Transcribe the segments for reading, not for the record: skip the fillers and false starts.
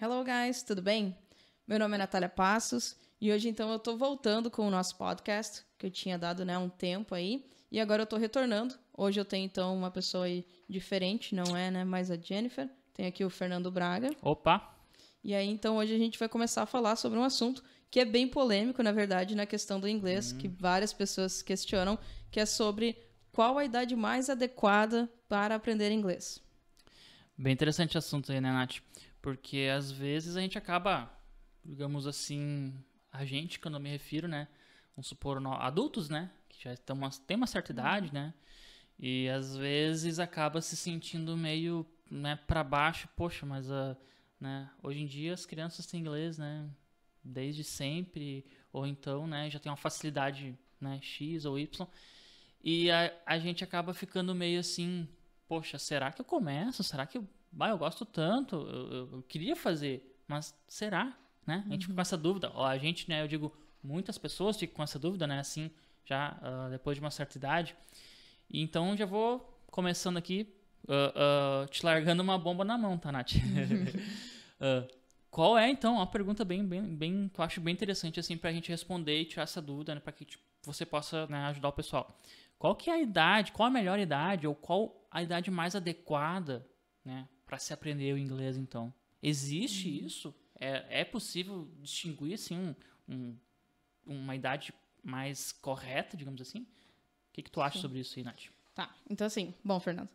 Hello guys, tudo bem? Meu nome é Natália Passos e hoje então eu tô voltando com o nosso podcast, que eu tinha dado um tempo aí, e agora eu tô retornando. Hoje eu tenho então uma pessoa aí diferente, não é mais a Jennifer, tem aqui o Fernando Braga. Opa! E aí então hoje a gente vai começar a falar sobre um assunto que é bem polêmico, na verdade, na questão do inglês, que várias pessoas questionam, que é sobre qual a idade mais adequada para aprender inglês. Bem interessante o assunto aí, né, Nath? Porque às vezes a gente acaba, digamos assim, a gente, quando eu me refiro, né? Vamos supor, adultos, né? Que já tem uma certa idade, né? E às vezes acaba se sentindo meio, né, pra baixo. Poxa, mas né, hoje em dia as crianças têm inglês, né? Desde sempre. Ou então, né, já tem uma facilidade, né? X ou Y. E a gente acaba ficando meio assim, poxa, será que eu começo? Será que eu gosto tanto? Eu queria fazer, mas será? Né? A gente fica com essa dúvida. Ó, a gente, né, eu digo, muitas pessoas ficam com essa dúvida, né, assim, já depois de uma certa idade. E então já vou começando aqui, te largando uma bomba na mão, tá, Nath? Qual é, então, uma pergunta bem, que eu acho bem interessante, assim, pra gente responder e tirar essa dúvida, né, pra que você possa, né, ajudar o pessoal. Qual que é a idade, qual a melhor idade, ou qual a idade mais adequada, né, para se aprender o inglês, então? Existe isso? É possível distinguir, assim, uma idade mais correta, digamos assim? O que tu acha sobre isso aí, Nath? Tá, então assim, bom, Fernando,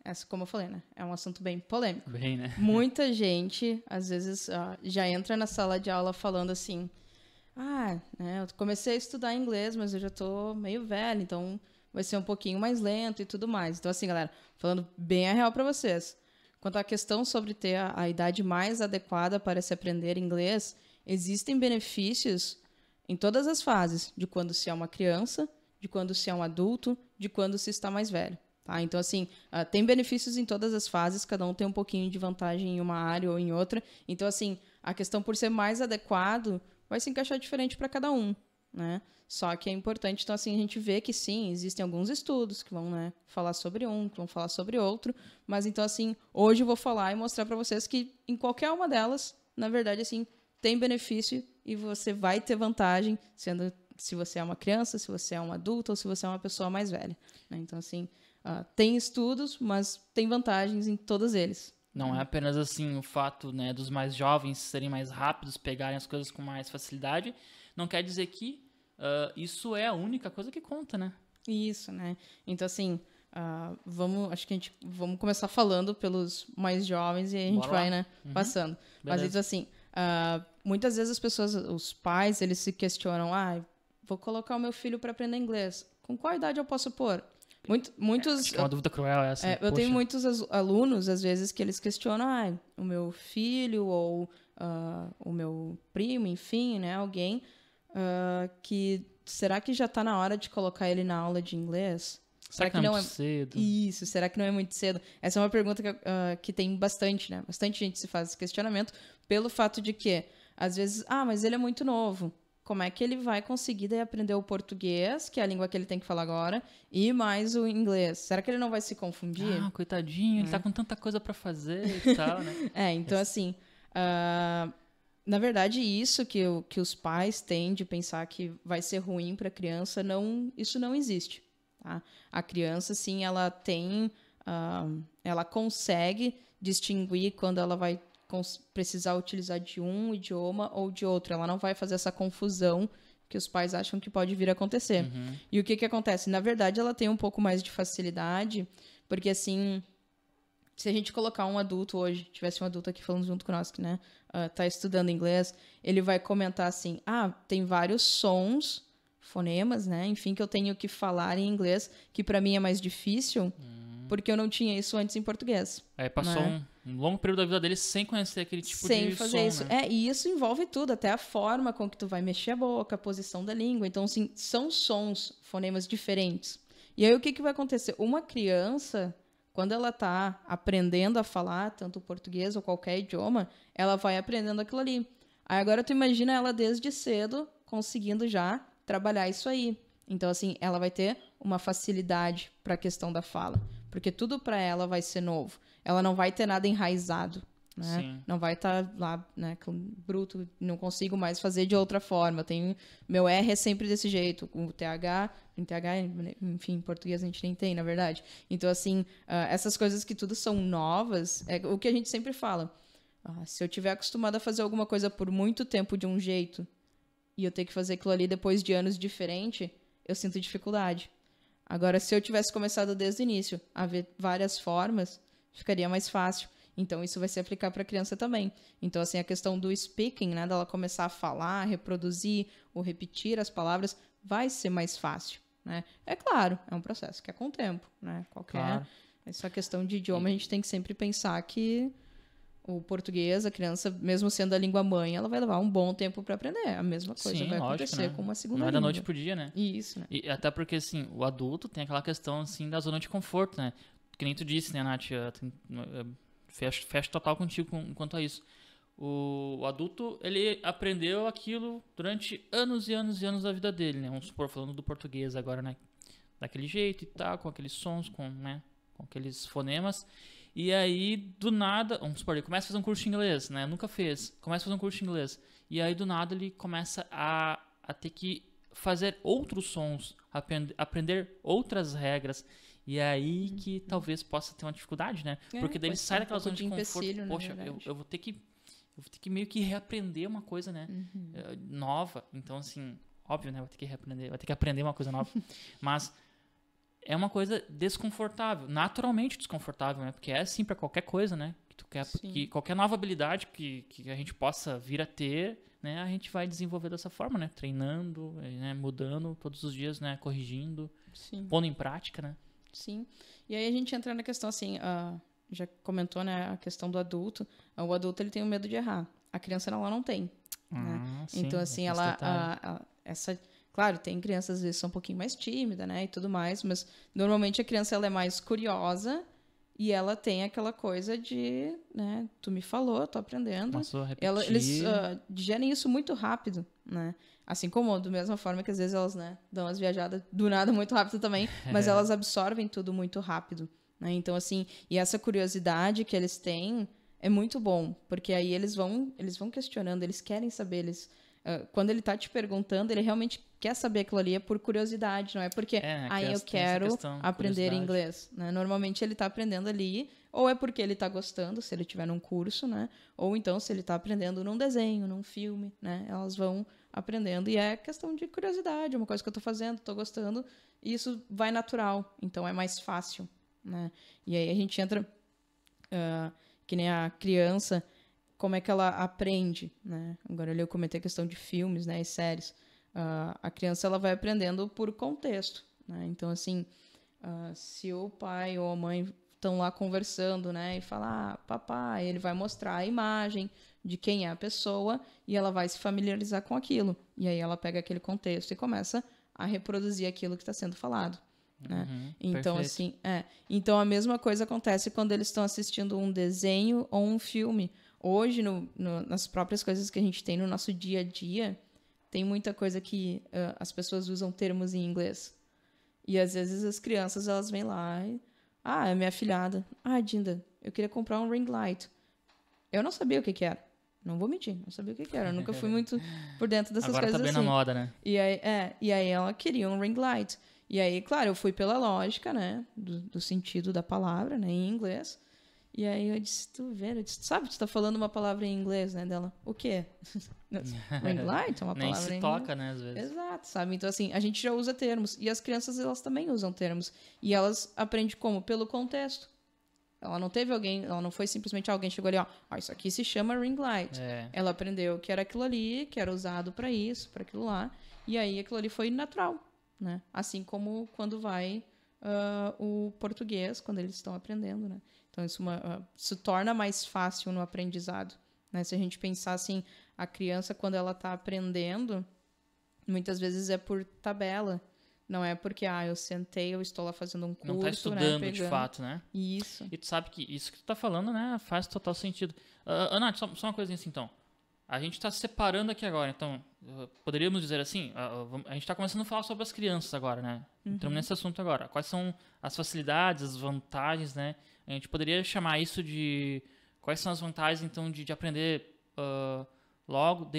essa, como eu falei, né, é um assunto bem polêmico. Bem, né? Muita gente, às vezes, já entra na sala de aula falando assim, né, eu comecei a estudar inglês, mas eu já tô meio velho, então vai ser um pouquinho mais lento e tudo mais. Então assim, galera, falando bem a real pra vocês, quanto à questão sobre ter a idade mais adequada para se aprender inglês, existem benefícios em todas as fases, de quando se é uma criança, de quando se é um adulto, de quando se está mais velho. Tá? Então, assim, tem benefícios em todas as fases, cada um tem um pouquinho de vantagem em uma área ou em outra. Então, assim, a questão por ser mais adequado vai se encaixar diferente para cada um, né? Só que é importante, então, assim, a gente vê que sim, existem alguns estudos que vão, né, falar sobre um, que vão falar sobre outro, mas então, assim, hoje eu vou falar e mostrar para vocês que em qualquer uma delas, na verdade, assim, tem benefício e você vai ter vantagem, sendo se você é uma criança, se você é um adulto ou se você é uma pessoa mais velha, né? Então, assim, tem estudos, mas tem vantagens em todos eles. Não é apenas assim o fato, né, dos mais jovens serem mais rápidos, pegarem as coisas com mais facilidade, não quer dizer que isso é a única coisa que conta, né? Isso, né? Então, assim, acho que vamos começar falando pelos mais jovens e aí a gente vai, né, passando. Mas, então, assim, muitas vezes as pessoas, os pais, eles se questionam, vou colocar o meu filho para aprender inglês. Com qual idade eu posso pôr? Muitos, acho que é uma dúvida cruel essa. eu tenho muitos alunos, às vezes, que eles questionam, o meu filho ou o meu primo, enfim, né, alguém que será que já está na hora de colocar ele na aula de inglês? Será que não é muito cedo? Isso, será que não é muito cedo? Essa é uma pergunta que tem bastante, né? Bastante gente se faz esse questionamento pelo fato de que, às vezes, mas ele é muito novo. Como é que ele vai conseguir daí aprender o português, que é a língua que ele tem que falar agora, e mais o inglês? Será que ele não vai se confundir? Coitadinho, ele tá com tanta coisa para fazer e tal, né? Então assim, na verdade, isso que os pais têm de pensar que vai ser ruim para a criança, isso não existe. Tá? A criança, sim, ela tem, ela consegue distinguir quando ela vai precisar utilizar de um idioma ou de outro. Ela não vai fazer essa confusão que os pais acham que pode vir a acontecer. E o que acontece? Na verdade, ela tem um pouco mais de facilidade, porque assim, se a gente colocar um adulto hoje, tivesse um adulto aqui falando junto com nós, que, né, tá estudando inglês, ele vai comentar assim, tem vários sons, fonemas, né, enfim, que eu tenho que falar em inglês, que para mim é mais difícil, porque eu não tinha isso antes em português. Passou um longo período da vida dele sem conhecer aquele tipo de som, sem fazer isso. né? E isso envolve tudo, até a forma com que tu vai mexer a boca, a posição da língua. Então, assim, são sons, fonemas diferentes. E aí, o que vai acontecer? Uma criança, quando ela está aprendendo a falar, tanto o português ou qualquer idioma, ela vai aprendendo aquilo ali. Aí, agora, tu imagina ela desde cedo conseguindo já trabalhar isso aí. Então, assim, ela vai ter uma facilidade para a questão da fala. Porque tudo para ela vai ser novo. Ela não vai ter nada enraizado, né? Sim. Não vai estar lá, né, bruto, não consigo mais fazer de outra forma. Meu R é sempre desse jeito, com o TH, enfim, em português a gente nem tem, na verdade. Então, assim, essas coisas que tudo são novas, é o que a gente sempre fala. Se eu tiver acostumado a fazer alguma coisa por muito tempo de um jeito e eu ter que fazer aquilo ali depois de anos diferente, eu sinto dificuldade. Agora, se eu tivesse começado desde o início a ver várias formas, ficaria mais fácil. Então, isso vai se aplicar para a criança também. Então, assim, a questão do speaking, né, dela começar a falar, reproduzir ou repetir as palavras, vai ser mais fácil, né? É claro, é um processo que é com o tempo, né? Claro. Essa questão de idioma, a gente tem que sempre pensar que o português, a criança, mesmo sendo a língua mãe, ela vai levar um bom tempo para aprender. A mesma coisa Sim, vai lógico, acontecer né? com uma segunda Não é língua. da noite pro dia, né? Isso, né? E até porque, assim, o adulto tem aquela questão, assim, da zona de conforto, né? Que nem tu disse, né, Nath? Fecho total contigo quanto a isso. O adulto, ele aprendeu aquilo durante anos e anos e anos da vida dele, né? Vamos supor, falando do português agora, né? Daquele jeito e tal, com aqueles sons, né? Com aqueles fonemas. E aí, do nada, vamos supor, ele começa a fazer um curso de inglês, né? Nunca fez. Começa a fazer um curso de inglês. E aí, do nada, ele começa a ter que fazer outros sons, aprender outras regras. E aí que talvez possa ter uma dificuldade, né? Porque daí ele sai daquela zona de conforto. Poxa, eu vou ter que meio que reaprender uma coisa, né? Nova. Então, assim, óbvio, né? Vou ter que aprender uma coisa nova. Mas é uma coisa desconfortável, naturalmente desconfortável, né? Porque é assim para qualquer coisa, né? Que tu quer, que qualquer nova habilidade que a gente possa vir a ter, né? A gente vai desenvolver dessa forma, né? Treinando, né? Mudando todos os dias, né? Corrigindo, pondo em prática, né? Sim. E aí a gente entra na questão assim, já comentou, né? A questão do adulto. O adulto ele tem o medo de errar. A criança ela não tem. Né? Sim, então assim, claro, tem crianças às vezes são um pouquinho mais tímida, né, e tudo mais, mas normalmente a criança ela é mais curiosa e ela tem aquela coisa de, né, tu me falou, eu tô aprendendo. Eles digerem isso muito rápido, né? Assim como, da mesma forma que às vezes elas, né, dão as viajadas do nada muito rápido também, mas elas absorvem tudo muito rápido, né? Então assim, e essa curiosidade que eles têm é muito bom, porque aí eles vão questionando, eles querem saber, quando ele tá te perguntando, ele realmente quer saber aquilo ali, é por curiosidade, não é porque eu quero aprender inglês. Né? Normalmente ele tá aprendendo ali, ou é porque ele tá gostando, se ele estiver num curso, né? Ou então se ele tá aprendendo num desenho, num filme, né? Elas vão aprendendo e é questão de curiosidade, uma coisa que eu tô fazendo, tô gostando, e isso vai natural, então é mais fácil, né? E aí a gente entra, que nem a criança, como é que ela aprende, né? Agora eu comentei a questão de filmes, né, e séries. A criança ela vai aprendendo por contexto, né? Então assim, se o pai ou a mãe estão lá conversando, né, e falar, papai, ele vai mostrar a imagem de quem é a pessoa e ela vai se familiarizar com aquilo. E aí ela pega aquele contexto e começa a reproduzir aquilo que está sendo falado. Né? Então, assim, então a mesma coisa acontece quando eles estão assistindo um desenho ou um filme. Hoje, nas próprias coisas que a gente tem no nosso dia a dia, tem muita coisa que as pessoas usam termos em inglês. E às vezes as crianças elas vêm lá e... é minha afilhada. Dinda, eu queria comprar um ring light. Eu não sabia o que era. Não vou mentir, não sabia o que era. Eu nunca fui muito por dentro dessas Agora coisas tá bem assim. na moda, né? E aí ela queria um ring light. E aí, claro, eu fui pela lógica, né? Do sentido da palavra, né? Em inglês. E aí eu disse, sabe, tu tá falando uma palavra em inglês, né? Dela, o quê? Ring light é uma palavra Nem se toca, né, às vezes. Exato, sabe? Então, assim, a gente já usa termos. E as crianças, elas também usam termos. E elas aprendem como? Pelo contexto. Ela não foi simplesmente alguém chegou ali, isso aqui se chama ring light. Ela aprendeu que era aquilo ali, que era usado para isso, para aquilo lá. E aí aquilo ali foi natural, né? Assim como quando vai o português, quando eles estão aprendendo, né? Então isso se torna mais fácil no aprendizado, né? Se a gente pensar assim, a criança quando ela está aprendendo, muitas vezes é por tabela. Não é porque, eu sentei, eu estou lá fazendo um curso, não tá estudando, né, de fato, né? Isso. E tu sabe que isso que tu tá falando, né, faz total sentido. Nath, só uma coisinha assim, então. A gente tá separando aqui agora, então, poderíamos dizer assim, a gente tá começando a falar sobre as crianças agora, né? Entramos nesse assunto agora. Quais são as facilidades, as vantagens, né? A gente poderia chamar isso de Quais são as vantagens, então, de aprender logo,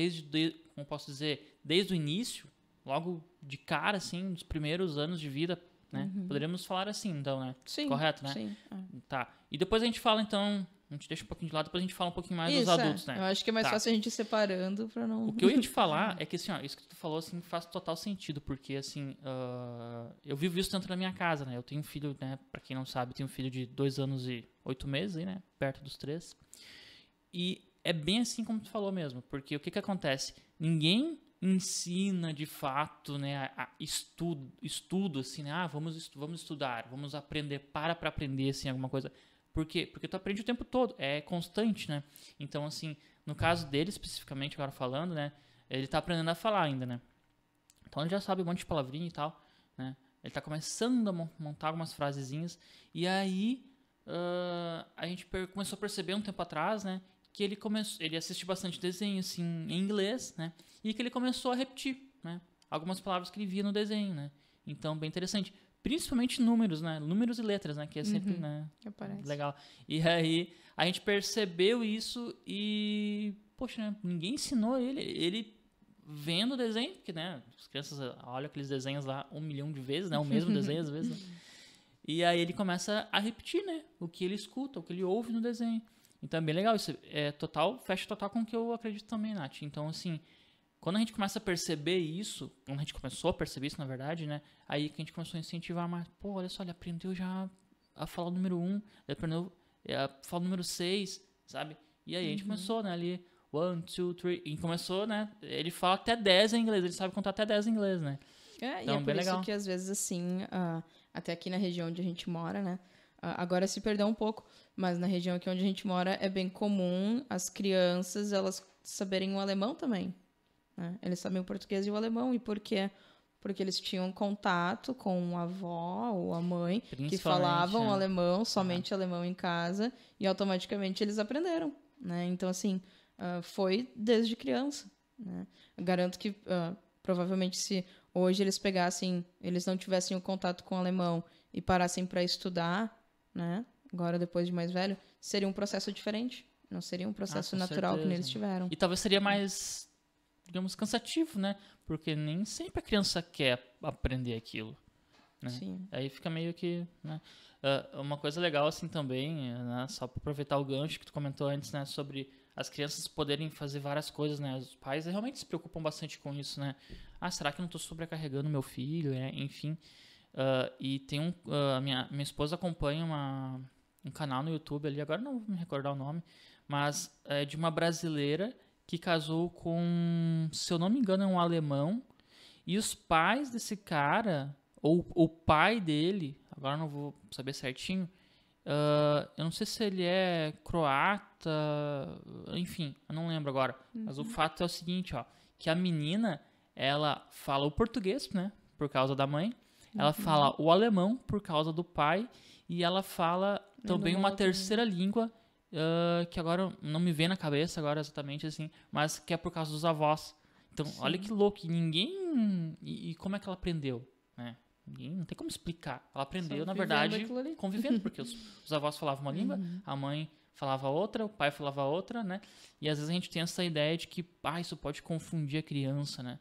como posso dizer, desde o início, logo de cara, assim, nos primeiros anos de vida, né? Poderíamos falar assim, então, né? Sim. Correto, né? Sim. Tá. E depois a gente fala, então, a gente deixa um pouquinho de lado, depois a gente fala um pouquinho mais dos Isso, adultos, né? Eu acho que é mais fácil a gente ir separando pra não... O que eu ia te falar é que, assim, ó, isso que tu falou, assim, faz total sentido, porque, assim, eu vivo isso tanto na minha casa, né? Eu tenho um filho, né, pra quem não sabe, eu tenho um filho de 2 anos e 8 meses, aí, né? Perto dos 3. E é bem assim como tu falou mesmo, porque o que acontece? Ninguém ensina de fato, né, estudo assim, né? Vamos estudar, vamos aprender, para aprender, assim, alguma coisa. Por quê? Porque tu aprende o tempo todo, é constante, né? Então, assim, no caso dele especificamente, agora falando, né, ele tá aprendendo a falar ainda, né? Então ele já sabe um monte de palavrinha e tal, né? Ele tá começando a montar algumas frasezinhas, e aí a gente começou a perceber um tempo atrás, né, que ele assiste bastante desenho, assim, em inglês, né, e que ele começou a repetir, né, algumas palavras que ele via no desenho, né, então, bem interessante, principalmente números, né, números e letras, né, que é sempre, né, legal, e aí a gente percebeu isso e, poxa, né, ninguém ensinou ele vendo o desenho, porque, né, as crianças olham aqueles desenhos lá 1 milhão de vezes, né, o mesmo desenho às vezes, né? E aí ele começa a repetir, né, o que ele escuta, o que ele ouve no desenho. Então é bem legal, isso fecha total com o que eu acredito também, Nath. Então, assim, quando a gente começa a perceber isso, quando a gente começou a perceber isso, na verdade, né, aí que a gente começou a incentivar mais, pô, olha só, ele aprendeu já a falar o número 1, ele aprendeu a falar o número 6, sabe? E aí a gente começou, né, ali, 1, 2, 3, e começou, né, ele fala até 10 em inglês, ele sabe contar até 10 em inglês, né? Então, e é por isso que, às vezes, assim, até aqui na região onde a gente mora, né, agora se perdeu um pouco, mas na região aqui onde a gente mora é bem comum as crianças, elas saberem o alemão também, né? Eles sabem o português e o alemão, e por quê? Porque eles tinham contato com a avó ou a mãe que falavam alemão, somente alemão em casa, e automaticamente eles aprenderam, né? Então, assim, foi desde criança, né? Eu garanto que provavelmente se hoje eles não tivessem o contato com o alemão e parassem para estudar, né? Agora, depois de mais velho, seria um processo diferente. Não seria um processo natural que eles tiveram. E talvez seria mais, digamos, cansativo, né? Porque nem sempre a criança quer aprender aquilo, né? Sim. Aí fica meio que, né? Uma coisa legal, assim, também, né? Só para aproveitar o gancho que tu comentou antes, né? Sobre as crianças poderem fazer várias coisas, né? Os pais realmente se preocupam bastante com isso, né? Será que eu não estou sobrecarregando meu filho, né? Enfim. E tem minha esposa acompanha um canal no YouTube ali, agora não vou me recordar o nome, mas é de uma brasileira que casou com, se eu não me engano, é um alemão, e os pais desse cara, ou o pai dele, agora não vou saber certinho, eu não sei se ele é croata, enfim, eu não lembro agora, mas o fato é o seguinte, ó, que a menina, ela fala o português, né, por causa da mãe, ela fala o alemão por causa do pai, e ela fala também uma terceira língua, que agora não me vem na cabeça agora exatamente assim, mas que é por causa dos avós. Então, sim, olha que louco, e como é que ela aprendeu, né? Não tem como explicar. Ela aprendeu, na verdade, convivendo, porque os avós falavam uma língua, a mãe falava outra, o pai falava outra, né? E às vezes a gente tem essa ideia de que isso pode confundir a criança, né?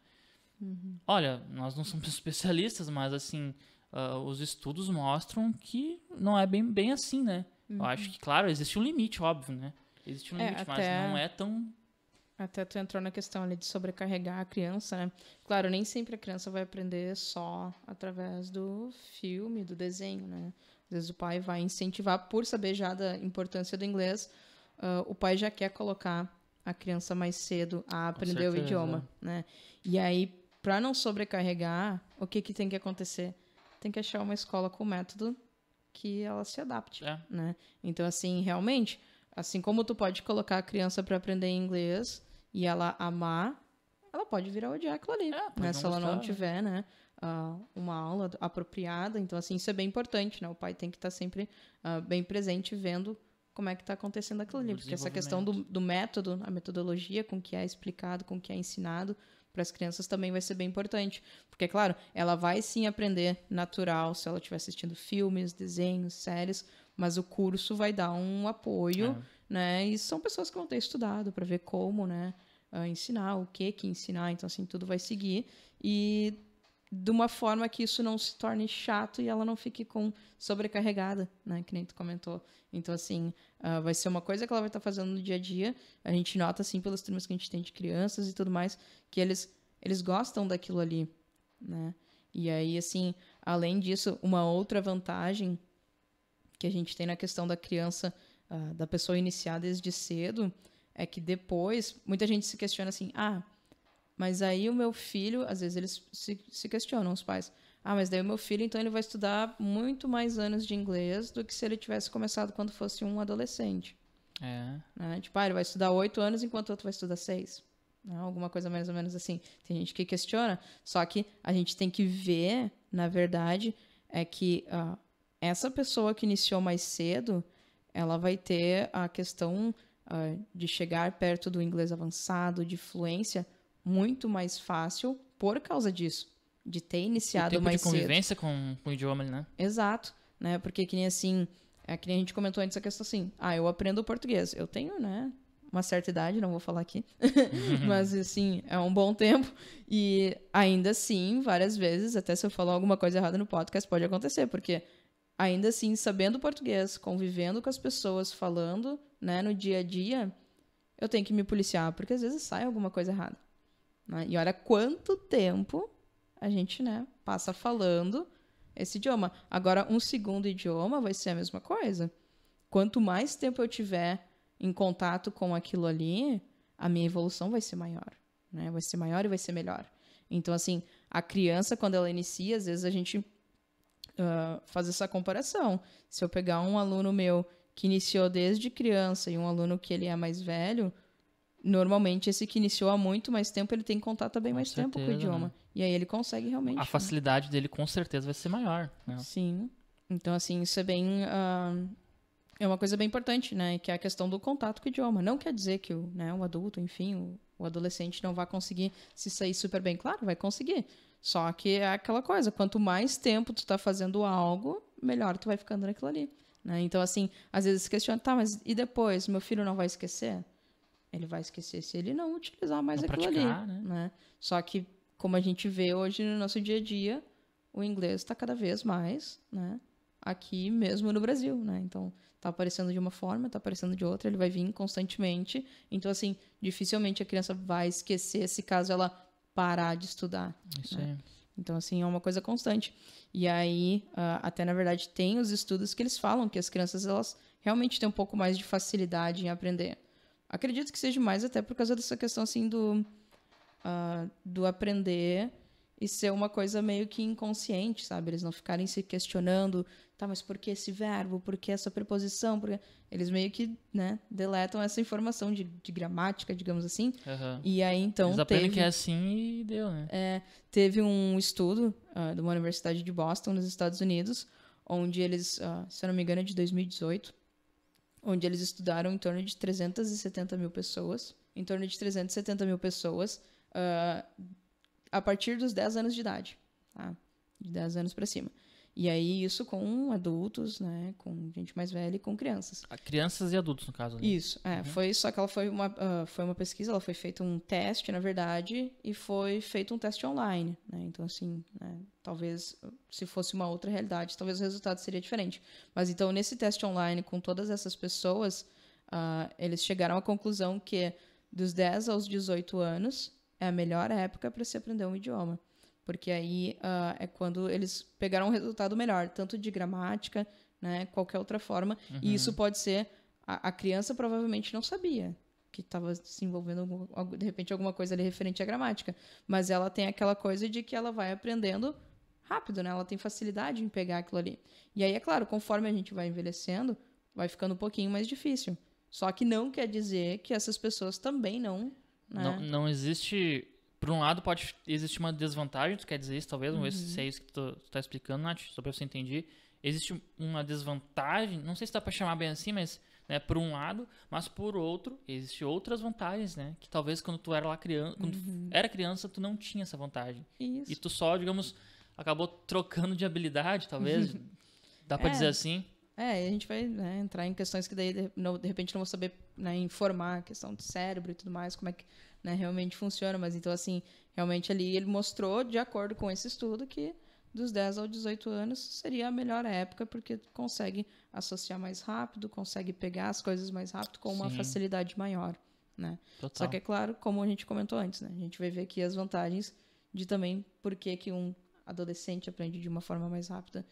Olha, nós não somos especialistas, mas assim, os estudos mostram que não é bem assim, né? Eu acho que, claro, existe um limite, óbvio, né? Existe um limite, mas não é tão... Até tu entrou na questão ali de sobrecarregar a criança, né? Claro, nem sempre a criança vai aprender só através do filme, do desenho, né? Às vezes o pai vai incentivar, por saber já da importância do inglês, o pai já quer colocar a criança mais cedo a aprender o idioma, né? E aí, para não sobrecarregar, o que tem que acontecer? Tem que achar uma escola com método que ela se adapte, né? Então, assim, realmente, assim como tu pode colocar a criança para aprender inglês e ela amar, ela pode vir a odiar aquilo ali, né? Se ela não tiver, né, uma aula apropriada. Então, assim, isso é bem importante, né? O pai tem que estar sempre bem presente, vendo como é que está acontecendo aquilo ali. Porque essa questão do método, a metodologia com que é explicado, com que é ensinado para as crianças também vai ser bem importante. Porque, claro, ela vai sim aprender natural se ela estiver assistindo filmes, desenhos, séries, mas o curso vai dar um apoio, né? E são pessoas que vão ter estudado para ver como, né, ensinar, o que ensinar. Então, assim, tudo vai seguir. E de uma forma que isso não se torne chato e ela não fique sobrecarregada, né? Que nem tu comentou. Então, assim, vai ser uma coisa que ela vai estar fazendo no dia a dia. A gente nota, assim, pelas turmas que a gente tem de crianças e tudo mais, que eles gostam daquilo ali, né? E aí, assim, além disso, uma outra vantagem que a gente tem na questão da criança, da pessoa iniciar desde cedo, é que depois, muita gente se questiona assim, mas aí o meu filho, às vezes eles se questionam, os pais, mas daí o meu filho, então ele vai estudar muito mais anos de inglês do que se ele tivesse começado quando fosse um adolescente. Né? Tipo, ele vai estudar 8 anos enquanto o outro vai estudar 6. Né? Alguma coisa mais ou menos assim. Tem gente que questiona, só que a gente tem que ver, na verdade, é que essa pessoa que iniciou mais cedo, ela vai ter a questão de chegar perto do inglês avançado, de fluência, muito mais fácil por causa disso, de ter iniciado mais cedo. O tempo de convivência com o idioma, né? Exato, né? Porque que nem assim, que nem a gente comentou antes a questão assim, eu aprendo português. Eu tenho, né, uma certa idade, não vou falar aqui, mas assim, é um bom tempo e ainda assim, várias vezes, até se eu falar alguma coisa errada no podcast, pode acontecer, porque ainda assim, sabendo português, convivendo com as pessoas, falando, né, no dia a dia, eu tenho que me policiar, porque às vezes sai alguma coisa errada. Né? E olha quanto tempo a gente, né, passa falando esse idioma. Agora, um segundo idioma vai ser a mesma coisa. Quanto mais tempo eu tiver em contato com aquilo ali, a minha evolução vai ser maior. Né? Vai ser maior e vai ser melhor. Então, assim, a criança, quando ela inicia, às vezes a gente faz essa comparação. Se eu pegar um aluno meu que iniciou desde criança e um aluno que ele é mais velho, normalmente esse que iniciou há muito mais tempo, ele tem contato há bem mais tempo com o idioma. Né? E aí ele consegue realmente... A facilidade dele com certeza vai ser maior. Né? Sim. Então, assim, isso é bem... é uma coisa bem importante, né? Que é a questão do contato com o idioma. Não quer dizer que o adulto, enfim, o adolescente não vai conseguir se sair super bem. Claro, vai conseguir. Só que é aquela coisa, quanto mais tempo tu tá fazendo algo, melhor tu vai ficando naquilo ali. Né? Então, assim, às vezes se questiona, mas e depois? Meu filho não vai esquecer? Ele vai esquecer se ele não utilizar mais aquilo praticar, ali. Né? Só que, como a gente vê hoje no nosso dia a dia, o inglês está cada vez mais, né? Aqui mesmo no Brasil, né? Então, tá aparecendo de uma forma, tá aparecendo de outra, ele vai vir constantemente. Então, assim, dificilmente a criança vai esquecer se caso ela parar de estudar. Isso né? aí. Então, assim, é uma coisa constante. E aí, até na verdade, tem os estudos que eles falam que as crianças, elas realmente têm um pouco mais de facilidade em aprender. Acredito que seja mais até por causa dessa questão, assim, do aprender e ser uma coisa meio que inconsciente, sabe? Eles não ficarem se questionando, mas por que esse verbo? Por que essa preposição? Eles meio que, né, deletam essa informação de gramática, digamos assim. Uhum. E aí, então, eles aprendem que é assim e deu, né? Teve um estudo de uma universidade de Boston, nos Estados Unidos, onde eles, se eu não me engano, é de 2018, onde eles estudaram em torno de 370 mil pessoas, a partir dos 10 anos de idade, tá? De 10 anos para cima. E aí isso com adultos, né, com gente mais velha e com crianças. Crianças e adultos, no caso. Né? Isso, só que ela foi uma pesquisa, ela foi feita um teste, na verdade, e foi feito um teste online, né? Então, assim, né, talvez se fosse uma outra realidade, talvez o resultado seria diferente. Mas então, nesse teste online, com todas essas pessoas, eles chegaram à conclusão que dos 10 aos 18 anos é a melhor época para se aprender um idioma. Porque aí é quando eles pegaram um resultado melhor, tanto de gramática, né, qualquer outra forma. Uhum. E isso pode ser... A criança provavelmente não sabia que estava se envolvendo, de repente, alguma coisa ali referente à gramática. Mas ela tem aquela coisa de que ela vai aprendendo rápido, né? Ela tem facilidade em pegar aquilo ali. E aí, é claro, conforme a gente vai envelhecendo, vai ficando um pouquinho mais difícil. Só que não quer dizer que essas pessoas também não... Né? Não existe... Por um lado, pode existir uma desvantagem, tu quer dizer isso, talvez, vamos ver se é isso que tu tá explicando, Nath, só pra você entender. Existe uma desvantagem, não sei se dá pra chamar bem assim, mas, né, por um lado, mas por outro, existem outras vantagens, né, que talvez quando tu era quando era criança, tu não tinha essa vantagem. Isso. E tu só, digamos, acabou trocando de habilidade, talvez, dá pra dizer assim. A gente vai, né, entrar em questões que daí, de repente, não vou saber né, informar a questão do cérebro e tudo mais, como é que, né, realmente funciona. Mas então, assim, realmente ali ele mostrou, de acordo com esse estudo, que dos 10 aos 18 anos seria a melhor época, porque consegue associar mais rápido, consegue pegar as coisas mais rápido com uma facilidade maior, né? Total. Só que é claro, como a gente comentou antes, né? A gente vai ver aqui as vantagens de também por que um adolescente aprende de uma forma mais rápida,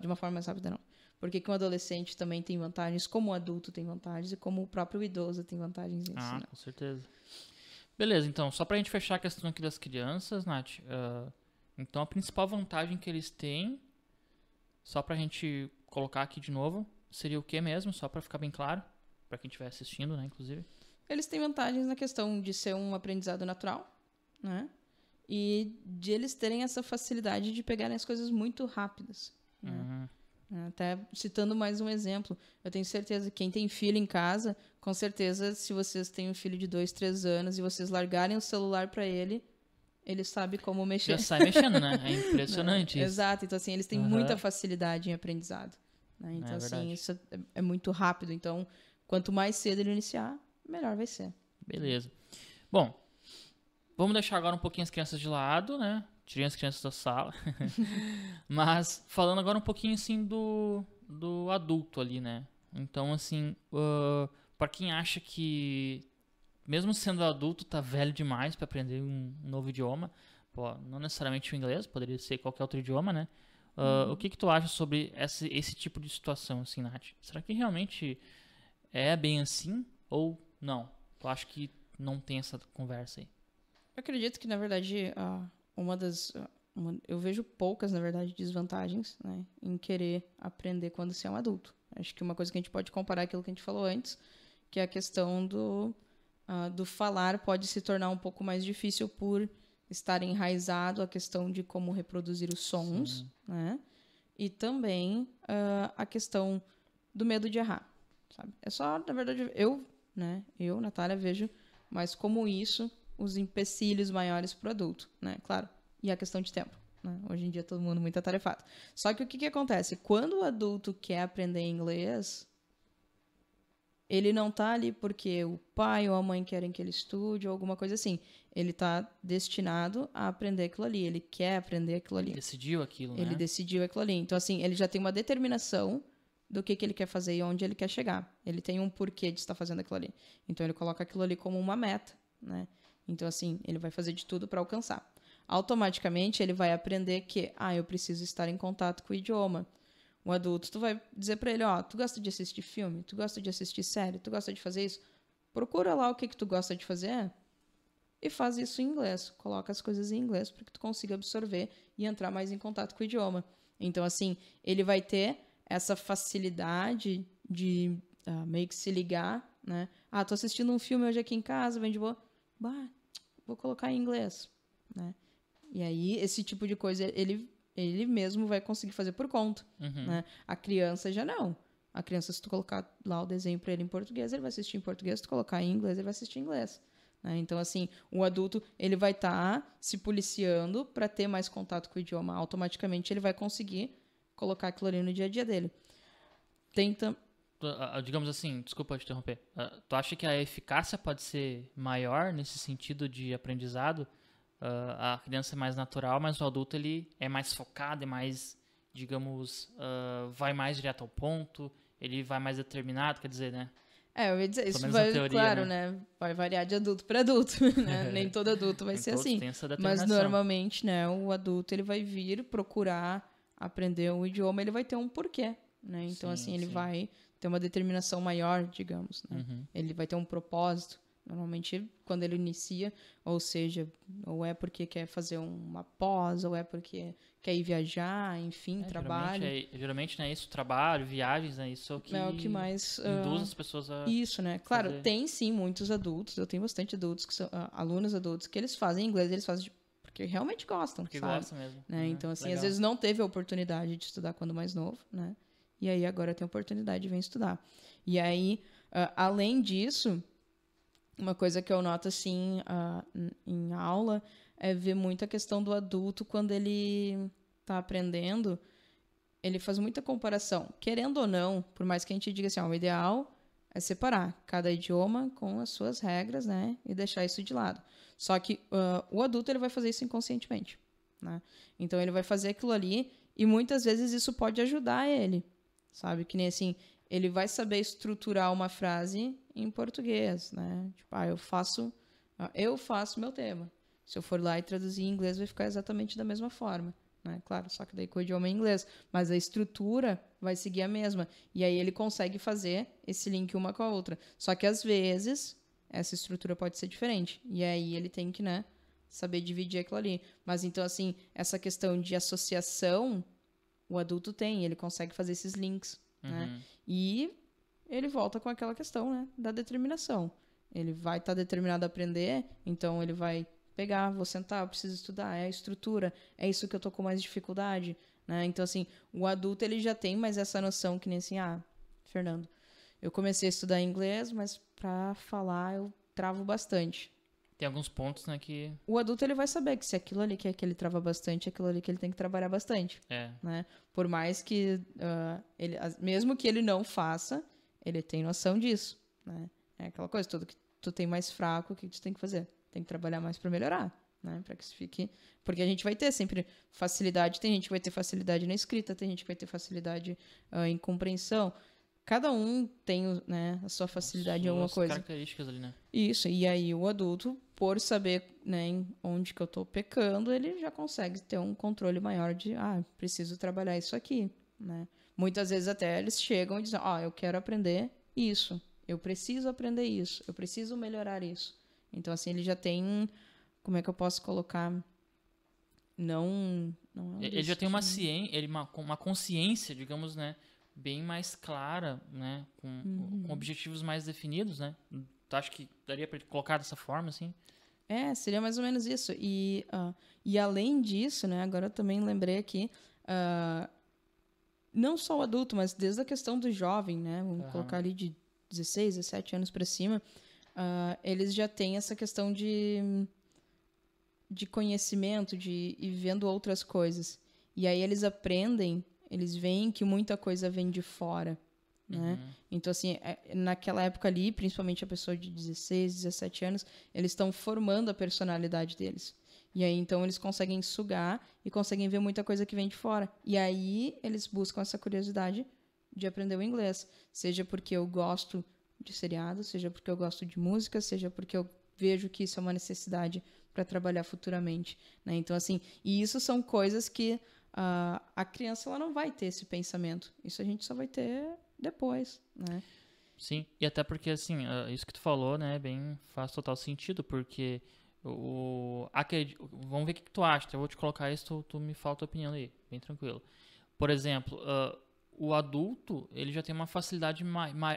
de uma forma mais rápida não. Porque que um adolescente também tem vantagens, como o adulto tem vantagens e como o próprio idoso tem vantagens nisso, né? Com certeza. Beleza, então, só pra gente fechar a questão aqui das crianças, Nath, então a principal vantagem que eles têm, só pra gente colocar aqui de novo, seria o que mesmo? Só pra ficar bem claro, pra quem estiver assistindo, né, inclusive. Eles têm vantagens na questão de ser um aprendizado natural, né? E de eles terem essa facilidade de pegarem as coisas muito rápidas, né? Até citando mais um exemplo, eu tenho certeza que quem tem filho em casa, com certeza, se vocês têm um filho de 2, 3 anos e vocês largarem o celular para ele sabe como mexer. Já sai mexendo, né? É impressionante isso. Exato, então assim, eles têm muita facilidade em aprendizado, né? Então assim, isso é muito rápido, então quanto mais cedo ele iniciar, melhor vai ser. Beleza. Bom, vamos deixar agora um pouquinho as crianças de lado, né? Tirei as crianças da sala. Mas falando agora um pouquinho assim do adulto ali, né? Então, assim, para quem acha que mesmo sendo adulto tá velho demais para aprender um novo idioma, não necessariamente o inglês, poderia ser qualquer outro idioma, né? O que tu acha sobre esse tipo de situação, assim, Nath? Será que realmente é bem assim ou não? Tu acha que não tem essa conversa aí? Eu acredito que, na verdade, eu vejo poucas, na verdade, desvantagens, né, em querer aprender quando você é um adulto. Acho que uma coisa que a gente pode comparar aquilo que a gente falou antes, que é a questão do falar pode se tornar um pouco mais difícil por estar enraizado a questão de como reproduzir os sons, né? E também a questão do medo de errar, sabe? É só, na verdade, eu, Natália, vejo mais como isso os empecilhos maiores para o adulto, né? Claro, e a questão de tempo, né? Hoje em dia todo mundo muito atarefado. Só que o que acontece? Quando o adulto quer aprender inglês, ele não tá ali porque o pai ou a mãe querem que ele estude ou alguma coisa assim. Ele tá destinado a aprender aquilo ali. Ele quer aprender aquilo ali. Ele decidiu aquilo, né? Ele decidiu aquilo ali. Então, assim, ele já tem uma determinação do que ele quer fazer e onde ele quer chegar. Ele tem um porquê de estar fazendo aquilo ali. Então, ele coloca aquilo ali como uma meta, né? Então, assim, ele vai fazer de tudo para alcançar. Automaticamente, ele vai aprender que, eu preciso estar em contato com o idioma. O adulto, tu vai dizer para ele, tu gosta de assistir filme? Tu gosta de assistir série? Tu gosta de fazer isso? Procura lá o que tu gosta de fazer e faz isso em inglês. Coloca as coisas em inglês para que tu consiga absorver e entrar mais em contato com o idioma. Então, assim, ele vai ter essa facilidade de meio que se ligar, né? Tô assistindo um filme hoje aqui em casa, vem de boa. Vou colocar em inglês, né? E aí, esse tipo de coisa, ele mesmo vai conseguir fazer por conta, né? A criança já não. A criança, se tu colocar lá o desenho para ele em português, ele vai assistir em português. Se tu colocar em inglês, ele vai assistir em inglês, né? Então, assim, o adulto, ele vai estar se policiando para ter mais contato com o idioma. Automaticamente, ele vai conseguir colocar aquilo ali no dia a dia dele. Digamos assim, desculpa te interromper. Tu acha que a eficácia pode ser maior nesse sentido de aprendizado? A criança é mais natural, mas o adulto ele é mais focado, é mais, digamos, vai mais direto ao ponto, ele vai mais determinado, quer dizer, né? Eu ia dizer, isso vai, teoria, claro, né? Vai variar de adulto para adulto, né? Nem todo adulto vai ser assim. Mas normalmente, né, o adulto ele vai vir procurar aprender um idioma, ele vai ter um porquê, né? Então, assim, ele vai ter uma determinação maior, digamos, né? Ele vai ter um propósito. Normalmente, quando ele inicia, ou seja, ou é porque quer fazer uma pós, ou é porque quer ir viajar, enfim, trabalho. Geralmente, né, isso, trabalho, viagens, né, isso é o que mais induz as pessoas a isso, né? Claro, tem sim muitos adultos, eu tenho bastante adultos, que são alunos adultos, que eles fazem inglês, eles fazem porque realmente gostam, porque sabe? Gostam mesmo. Né? Então, assim, legal. Às vezes não teve a oportunidade de estudar quando mais novo, né? E aí agora tem a oportunidade de vir estudar. E aí, além disso, uma coisa que eu noto, assim, em aula é ver muito a questão do adulto quando ele está aprendendo, ele faz muita comparação. Querendo ou não, por mais que a gente diga assim, o ideal é separar cada idioma com as suas regras, né? E deixar isso de lado. Só que o adulto ele vai fazer isso inconscientemente, né? Então ele vai fazer aquilo ali e muitas vezes isso pode ajudar ele, sabe? Que nem assim, ele vai saber estruturar uma frase em português, né? Tipo, eu faço meu tema. Se eu for lá e traduzir em inglês, vai ficar exatamente da mesma forma, né? Claro, só que daí com o idioma em inglês. Mas a estrutura vai seguir a mesma. E aí ele consegue fazer esse link uma com a outra. Só que às vezes, essa estrutura pode ser diferente. E aí ele tem que, né, saber dividir aquilo ali. Mas então, assim, essa questão de associação, o adulto tem. Ele consegue fazer esses links, né? E ele volta com aquela questão, né, da determinação. Ele vai estar determinado a aprender, então ele vai pegar, vou sentar, eu preciso estudar, é a estrutura, é isso que eu tô com mais dificuldade, né? Então, assim, o adulto, ele já tem mais essa noção que nem assim, Fernando, eu comecei a estudar inglês, mas pra falar eu travo bastante. Tem alguns pontos, né, que... O adulto, ele vai saber que se aquilo ali que ele trava bastante, é aquilo ali que ele tem que trabalhar bastante, né? Por mais que, mesmo que ele não faça, ele tem noção disso, né? É aquela coisa, tudo que tu tem mais fraco, o que tu tem que fazer? Tem que trabalhar mais para melhorar, né? Para que isso fique... Porque a gente vai ter sempre facilidade, tem gente que vai ter facilidade na escrita, tem gente que vai ter facilidade em compreensão. Cada um tem, né, a sua facilidade em alguma coisa. Características ali, né? Isso, e aí o adulto, por saber, né, onde que eu tô pecando, ele já consegue ter um controle maior de, preciso trabalhar isso aqui, né? Muitas vezes até eles chegam e dizem, eu quero aprender isso, eu preciso aprender isso, eu preciso melhorar isso. Então, assim, ele já tem, como é que eu posso colocar, não é ele já tem uma consciência, digamos, né, bem mais clara, né, com objetivos mais definidos, né? Tu acha que daria para colocar dessa forma, assim? Seria mais ou menos isso. E além disso, né, agora eu também lembrei aqui, não só o adulto, mas desde a questão do jovem, né, vamos colocar ali de 16, 17 anos para cima, eles já têm essa questão de conhecimento, de ir vendo outras coisas. E aí eles aprendem, eles veem que muita coisa vem de fora, né? Então, assim, naquela época ali, principalmente a pessoa de 16, 17 anos, eles estão formando a personalidade deles. E aí, então, eles conseguem sugar e conseguem ver muita coisa que vem de fora. E aí, eles buscam essa curiosidade de aprender o inglês. Seja porque eu gosto de seriado, seja porque eu gosto de música, seja porque eu vejo que isso é uma necessidade para trabalhar futuramente, né? Então, assim, e isso são coisas que a criança ela não vai ter esse pensamento. Isso a gente só vai ter depois, né? Sim, e até porque, assim, isso que tu falou, né, faz total sentido, porque vamos ver o que tu acha, eu vou te colocar isso, tu me fala a tua opinião aí, bem tranquilo. Por exemplo, o adulto, ele já tem uma facilidade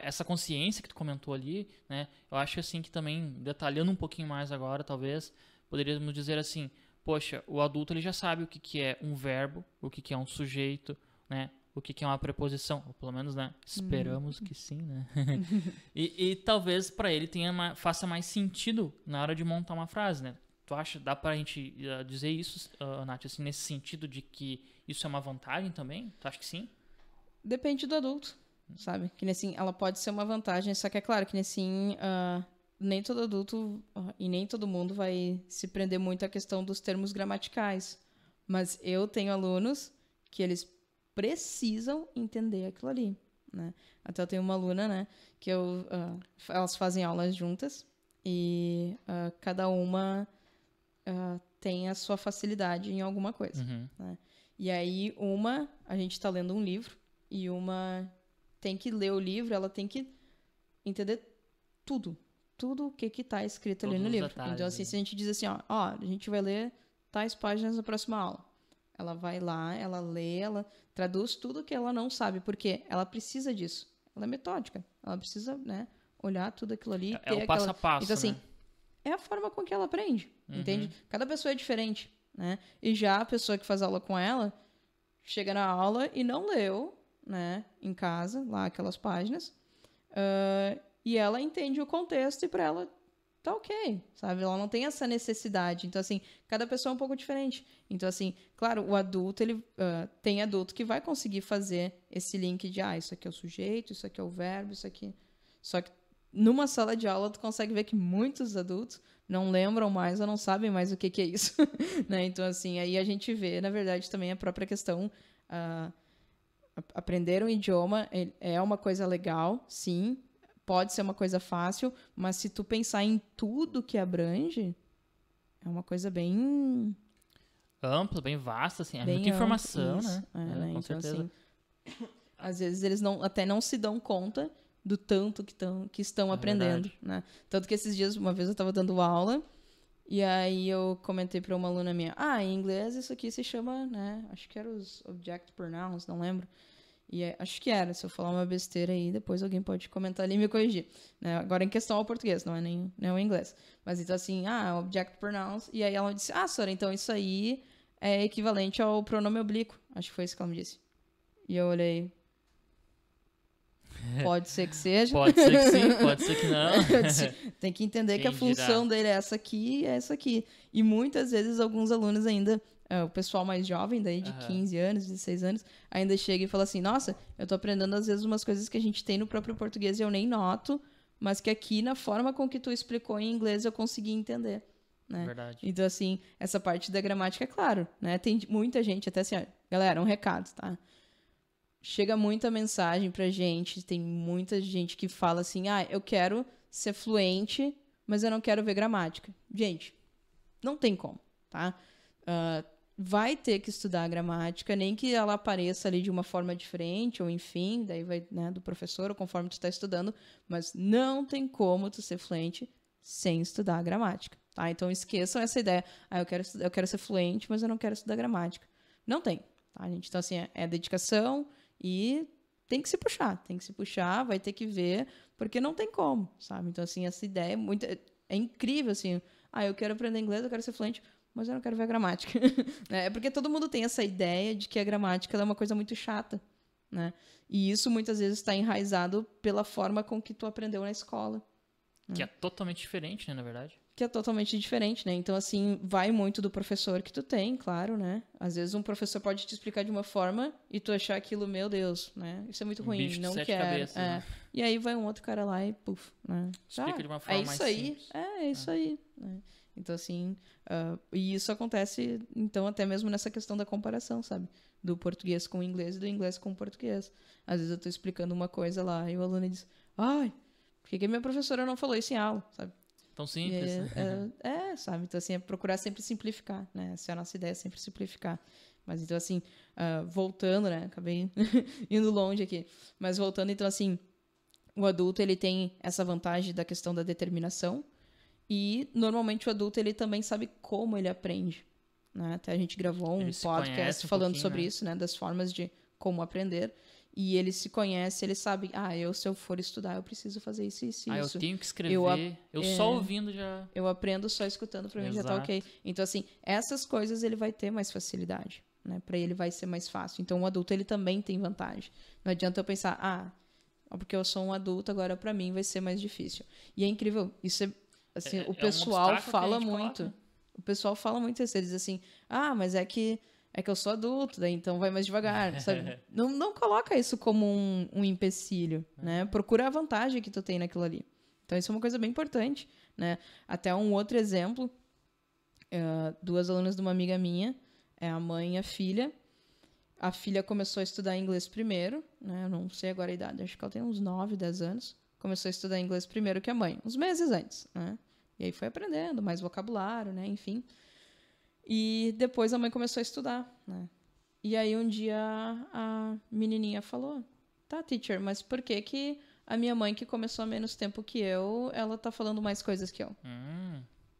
essa consciência que tu comentou ali, né, eu acho assim que também, detalhando um pouquinho mais agora, talvez, poderíamos dizer assim, poxa, o adulto ele já sabe o que é um verbo, o que é um sujeito, né, o que é uma preposição, ou pelo menos, né, esperamos que sim, né, e talvez para ele faça mais sentido na hora de montar uma frase, né. Tu acha, dá pra gente dizer isso, Nath, assim, nesse sentido de que isso é uma vantagem também? Tu acha que sim? Depende do adulto, sabe? Que nem assim, ela pode ser uma vantagem, só que é claro que nem assim, nem todo adulto e nem todo mundo vai se prender muito à questão dos termos gramaticais. Mas eu tenho alunos que eles precisam entender aquilo ali, né? Até eu tenho uma aluna, né, que elas fazem aulas juntas e cada uma tem a sua facilidade em alguma coisa, né? E aí a gente está lendo um livro e uma tem que ler o livro, ela tem que entender tudo o que está escrito ali no livro. Detalhes, então, assim, se a gente diz assim, a gente vai ler tais páginas na próxima aula. Ela vai lá, ela lê, ela traduz tudo que ela não sabe, porque ela precisa disso. Ela é metódica, ela precisa, né, olhar tudo aquilo ali. É o passo a passo, então, assim, né? É a forma com que ela aprende, entende? Cada pessoa é diferente, né? E já a pessoa que faz aula com ela chega na aula e não leu, né, em casa, lá aquelas páginas, e ela entende o contexto e para ela tá ok, sabe? Ela não tem essa necessidade. Então, assim, cada pessoa é um pouco diferente. Então, assim, claro, o adulto, ele tem adulto que vai conseguir fazer esse link de, isso aqui é o sujeito, isso aqui é o verbo, isso aqui Só que numa sala de aula tu consegue ver que muitos adultos não lembram mais ou não sabem mais o que é isso, né? Então, assim, aí a gente vê, na verdade, também a própria questão... aprender um idioma é uma coisa legal, sim, pode ser uma coisa fácil, mas se tu pensar em tudo que abrange, é uma coisa bem... ampla, bem vasta, assim, é bem muita informação, ampla, isso. né? Né? Com Então, certeza. assim, às vezes eles até não se dão conta do tanto que estão aprendendo, verdade. né? Tanto que esses dias, uma vez eu estava dando aula, e aí eu comentei para uma aluna minha, em inglês isso aqui se chama, né? Acho que era os object pronouns, não lembro. E acho que era, se eu falar uma besteira aí, depois alguém pode comentar ali e me corrigir. Né? Agora, em questão ao português, não é nem o inglês. Mas então, assim, object pronouns. E aí ela disse, Sora, então isso aí é equivalente ao pronome oblíquo. Acho que foi isso que ela me disse. E eu olhei... Pode ser que seja. Pode ser que sim, pode ser que não. Eu disse, tem que entender que a Quem função dirá? dele é essa aqui e é essa aqui. E muitas vezes alguns alunos ainda, o pessoal mais jovem, daí de 15 anos, 16 anos, ainda chega e fala assim, nossa, eu tô aprendendo às vezes umas coisas que a gente tem no próprio português e eu nem noto, mas que aqui na forma com que tu explicou em inglês eu consegui entender. Né? Verdade. Então, assim, essa parte da gramática é claro, né? Tem muita gente, até assim, galera, um recado, tá? Chega muita mensagem pra gente, tem muita gente que fala assim, eu quero ser fluente, mas eu não quero ver gramática. Gente, não tem como, tá? Vai ter que estudar a gramática, nem que ela apareça ali de uma forma diferente, ou enfim, daí vai, né, do professor, ou conforme tu está estudando, mas não tem como tu ser fluente sem estudar a gramática, tá? Então esqueçam essa ideia, eu quero ser fluente, mas eu não quero estudar gramática. Não tem, tá, gente? Então, assim, é dedicação e tem que se puxar, vai ter que ver, porque não tem como, sabe? Então, assim, essa ideia é incrível, assim, eu quero aprender inglês, eu quero ser fluente, mas eu não quero ver a gramática. É porque todo mundo tem essa ideia de que a gramática é uma coisa muito chata, né? E isso muitas vezes está enraizado pela forma com que tu aprendeu na escola. Que é totalmente diferente, né, na verdade. Que é totalmente diferente, né? Então, assim, vai muito do professor que tu tem, claro, né? Às vezes um professor pode te explicar de uma forma e tu achar aquilo, meu Deus, né? Isso é muito ruim, bicho de não 7 quero. cabeças, né? E aí vai um outro cara lá e puf, né? Explica de uma forma mais simples. É isso aí. Né? Então, assim, e isso acontece, então, até mesmo nessa questão da comparação, sabe? Do português com o inglês e do inglês com o português. Às vezes eu tô explicando uma coisa lá e o aluno diz, por que a minha professora não falou isso em aula, sabe? Tão simples. Sabe? Então, assim, é procurar sempre simplificar, né? Essa é a nossa ideia, sempre simplificar. Mas, então, assim, voltando, né? Acabei indo longe aqui. Mas voltando, então, assim, o adulto, ele tem essa vantagem da questão da determinação e, normalmente, o adulto, ele também sabe como ele aprende. Né? Até a gente gravou um podcast falando sobre isso, né? Das formas de como aprender. E ele se conhece, ele sabe, se eu for estudar, eu preciso fazer isso, isso, isso. Eu tenho que escrever, eu só ouvindo já... Eu aprendo só escutando, pra mim já tá ok. Então, assim, essas coisas ele vai ter mais facilidade, né? Pra ele vai ser mais fácil. Então, o adulto, ele também tem vantagem. Não adianta eu pensar, porque eu sou um adulto, agora pra mim vai ser mais difícil. E é incrível, isso é, assim, o pessoal fala muito. Coloca. O pessoal fala muito isso, eles dizem assim, mas é que eu sou adulto, daí então vai mais devagar, sabe? Não coloca isso como um empecilho, né? Procura a vantagem que tu tem naquilo ali. Então, isso é uma coisa bem importante, né? Até um outro exemplo, 2 alunas de uma amiga minha, a mãe e a filha. A filha começou a estudar inglês primeiro, né? Eu não sei agora a idade, acho que ela tem uns 9, 10 anos. Começou a estudar inglês primeiro que a mãe, uns meses antes, né? E aí foi aprendendo mais vocabulário, né? Enfim. E depois a mãe começou a estudar, né? E aí um dia a menininha falou, tá, teacher, mas por que a minha mãe, que começou há menos tempo que eu, ela tá falando mais coisas que eu?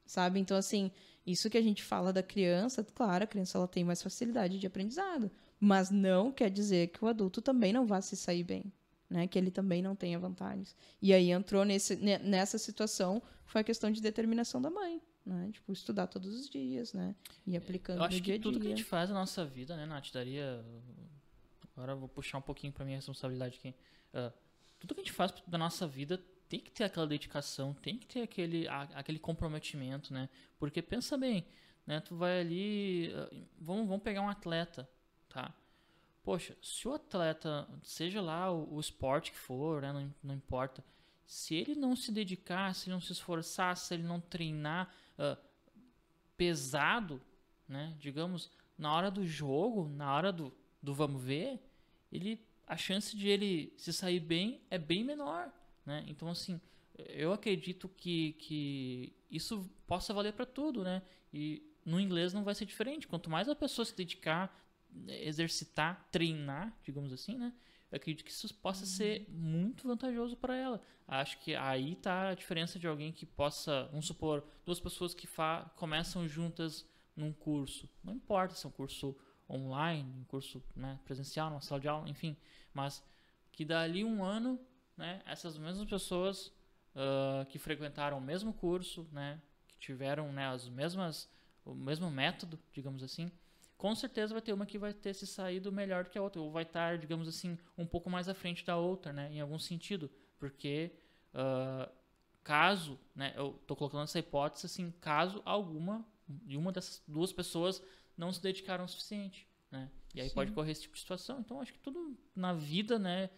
Sabe? Então, assim, isso que a gente fala da criança, claro, a criança ela tem mais facilidade de aprendizado, mas não quer dizer que o adulto também não vá se sair bem, né? Que ele também não tenha vantagens. E aí entrou nessa situação, foi a questão de determinação da mãe. Né? Tipo, estudar todos os dias, né? E aplicando no dia a dia. Eu acho que tudo que a gente faz na nossa vida, né, Nath, daria... Agora eu vou puxar um pouquinho pra minha responsabilidade aqui. Tudo que a gente faz da nossa vida tem que ter aquela dedicação, tem que ter aquele comprometimento, né? Porque pensa bem, né? Tu vai ali... Vamos pegar um atleta, tá? Poxa, se o atleta, seja lá o esporte que for, né? Não importa. se ele não se dedicar, se ele não se esforçar, se ele não treinar pesado, né, digamos, na hora do jogo, na hora do vamos ver, a chance de ele se sair bem é bem menor, né? Então, assim, eu acredito que isso possa valer para tudo, né? E no inglês não vai ser diferente. Quanto mais a pessoa se dedicar, exercitar, treinar, digamos assim, né? Eu acredito que isso possa ser muito vantajoso para ela. Acho que aí tá a diferença de alguém que possa, vamos supor, duas pessoas que começam juntas num curso. Não importa se é um curso online, um curso, né, presencial, numa sala de aula, enfim. Mas que dali um ano, né, essas mesmas pessoas que frequentaram o mesmo curso, né, que tiveram, né, o mesmo método, digamos assim, com certeza vai ter uma que vai ter se saído melhor do que a outra, ou vai estar, digamos assim, um pouco mais à frente da outra, né, em algum sentido, porque caso, né, eu estou colocando essa hipótese assim, caso uma dessas duas pessoas não se dedicaram o suficiente, né, e aí Sim. pode correr esse tipo de situação. Então acho que tudo na vida, né,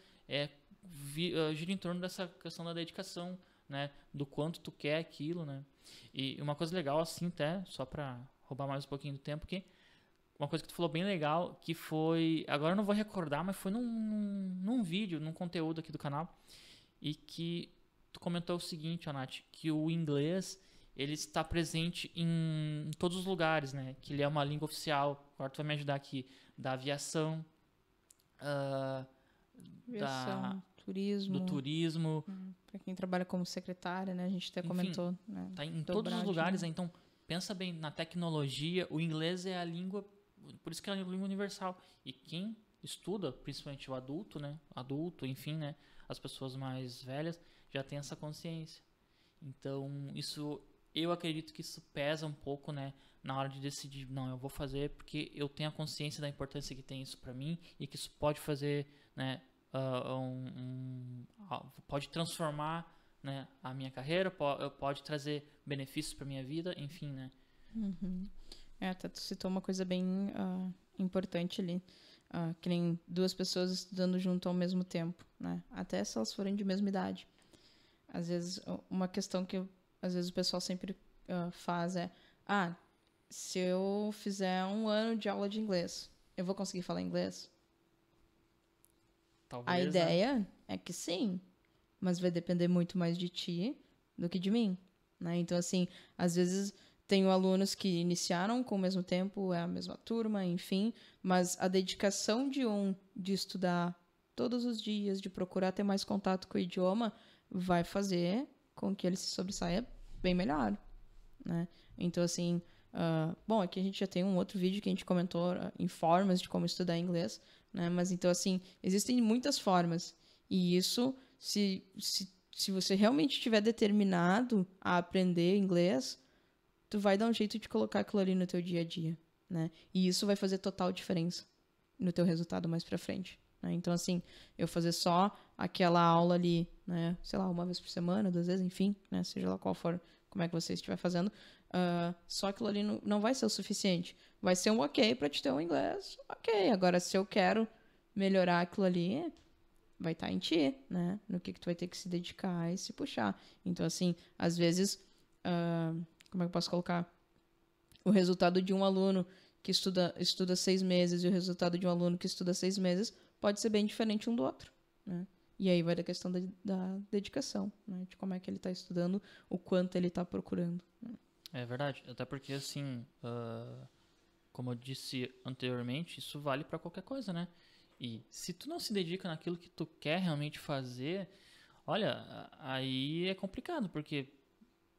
gira em torno dessa questão da dedicação, né, do quanto tu quer aquilo, né. E uma coisa legal assim, até só para roubar mais um pouquinho do tempo, que uma coisa que tu falou bem legal, que foi, agora eu não vou recordar, mas foi num vídeo, num conteúdo aqui do canal, e que tu comentou o seguinte, Nath, que o inglês, ele está presente em todos os lugares, né, que ele é uma língua oficial. Agora tu vai me ajudar aqui, da aviação, turismo. do turismo. Para quem trabalha como secretária, né? A gente até Enfim, comentou, né? Tá em todos os lugares, né? Então pensa bem, na tecnologia, o inglês é a língua, por isso que é a língua universal. E quem estuda, principalmente o adulto, né? Adulto, enfim, né? As pessoas mais velhas já têm essa consciência. Então, eu acredito que isso pesa um pouco, né? Na hora de decidir, não, eu vou fazer porque eu tenho a consciência da importância que tem isso para mim e que isso pode fazer, né? Pode transformar, né, a minha carreira, pode trazer benefícios para minha vida, enfim, né? Até tu citou uma coisa bem importante ali, que nem duas pessoas estudando junto ao mesmo tempo, né? Até se elas forem de mesma idade. Às vezes, uma questão que às vezes o pessoal sempre faz é, se eu fizer 1 ano de aula de inglês, eu vou conseguir falar inglês? Talvez, a ideia é que sim, mas vai depender muito mais de ti do que de mim, né? Então, assim, às vezes tenho alunos que iniciaram com o mesmo tempo, é a mesma turma, enfim, mas a dedicação de estudar todos os dias, de procurar ter mais contato com o idioma, vai fazer com que ele se sobressaia bem melhor, né? Então, assim, bom, aqui a gente já tem um outro vídeo que a gente comentou em formas de como estudar inglês, né? Mas então, assim, existem muitas formas. E isso, se você realmente estiver determinado a aprender inglês, tu vai dar um jeito de colocar aquilo ali no teu dia a dia, né? E isso vai fazer total diferença no teu resultado mais pra frente, né? Então, assim, eu fazer só aquela aula ali, né? Sei lá, 1 vez por semana, 2 vezes, enfim, né? Seja lá qual for, como é que você estiver fazendo, só aquilo ali não vai ser o suficiente. Vai ser um ok pra te ter um inglês, ok. Agora, se eu quero melhorar aquilo ali, vai estar em ti, né? No que tu vai ter que se dedicar e se puxar. Então, assim, às vezes, como é que eu posso colocar? O resultado de um aluno que estuda 6 meses e o resultado de um aluno que estuda 6 meses pode ser bem diferente um do outro, né? E aí vai da questão da dedicação, né? De como é que ele está estudando, o quanto ele está procurando, né? É verdade, até porque, assim, como eu disse anteriormente, isso vale para qualquer coisa, né? E se tu não se dedica naquilo que tu quer realmente fazer, olha, aí é complicado, porque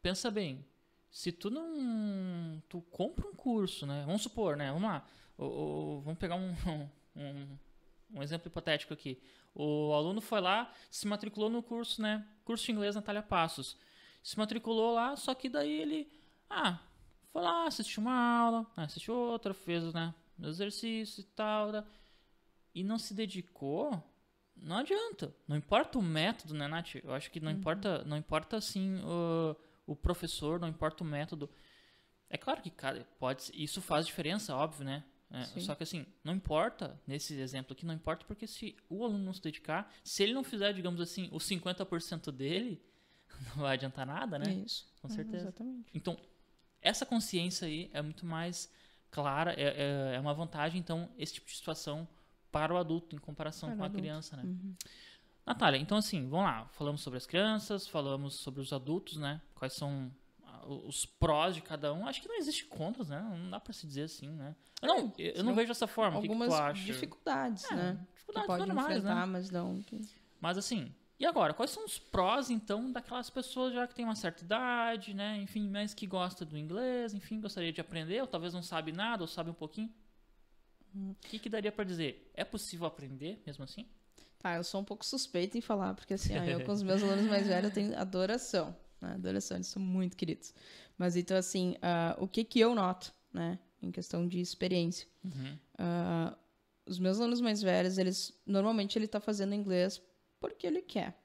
pensa bem, se tu não, tu compra um curso, né? Vamos supor, né? Vamos lá, vamos pegar um exemplo hipotético aqui. O aluno foi lá, se matriculou no curso, né? Curso de inglês Natália Passos. Se matriculou lá, só que daí ele, foi lá, assistiu uma aula, assistiu outra, fez, né, exercício e tal, né? E não se dedicou, não adianta. Não importa o método, né, Nath? Eu acho que não importa assim o professor, não importa o método. É claro que, cara, isso faz diferença, óbvio, né? Só que assim, não importa, nesse exemplo aqui, não importa porque se o aluno não se dedicar, se ele não fizer, digamos assim, os 50% dele, não vai adiantar nada, né? Isso. Com certeza. Exatamente. Então, essa consciência aí é muito mais clara, é uma vantagem, então, esse tipo de situação para o adulto em comparação com a criança, né? Natália, então assim, vamos lá, falamos sobre as crianças, falamos sobre os adultos, né? Quais são os prós de cada um. Acho que não existe contras, né? Não dá pra se dizer assim, né? Eu não vejo dessa forma. Algumas o que tu acha? dificuldades, né? Dificuldades que pode normais, enfrentar, né? mas não... Mas assim, e agora? Quais são os prós, então, daquelas pessoas já que têm uma certa idade, né? Enfim, mas que gosta do inglês, enfim, gostaria de aprender, ou talvez não sabe nada, ou sabe um pouquinho. O que daria pra dizer? É possível aprender mesmo assim? Tá, eu sou um pouco suspeita em falar, porque assim, eu com os meus alunos mais velhos eu tenho adoração, né? Adoração, eles são muito queridos. Mas então assim, o que eu noto, né, em questão de experiência? Os meus alunos mais velhos, normalmente ele tá fazendo inglês porque ele quer,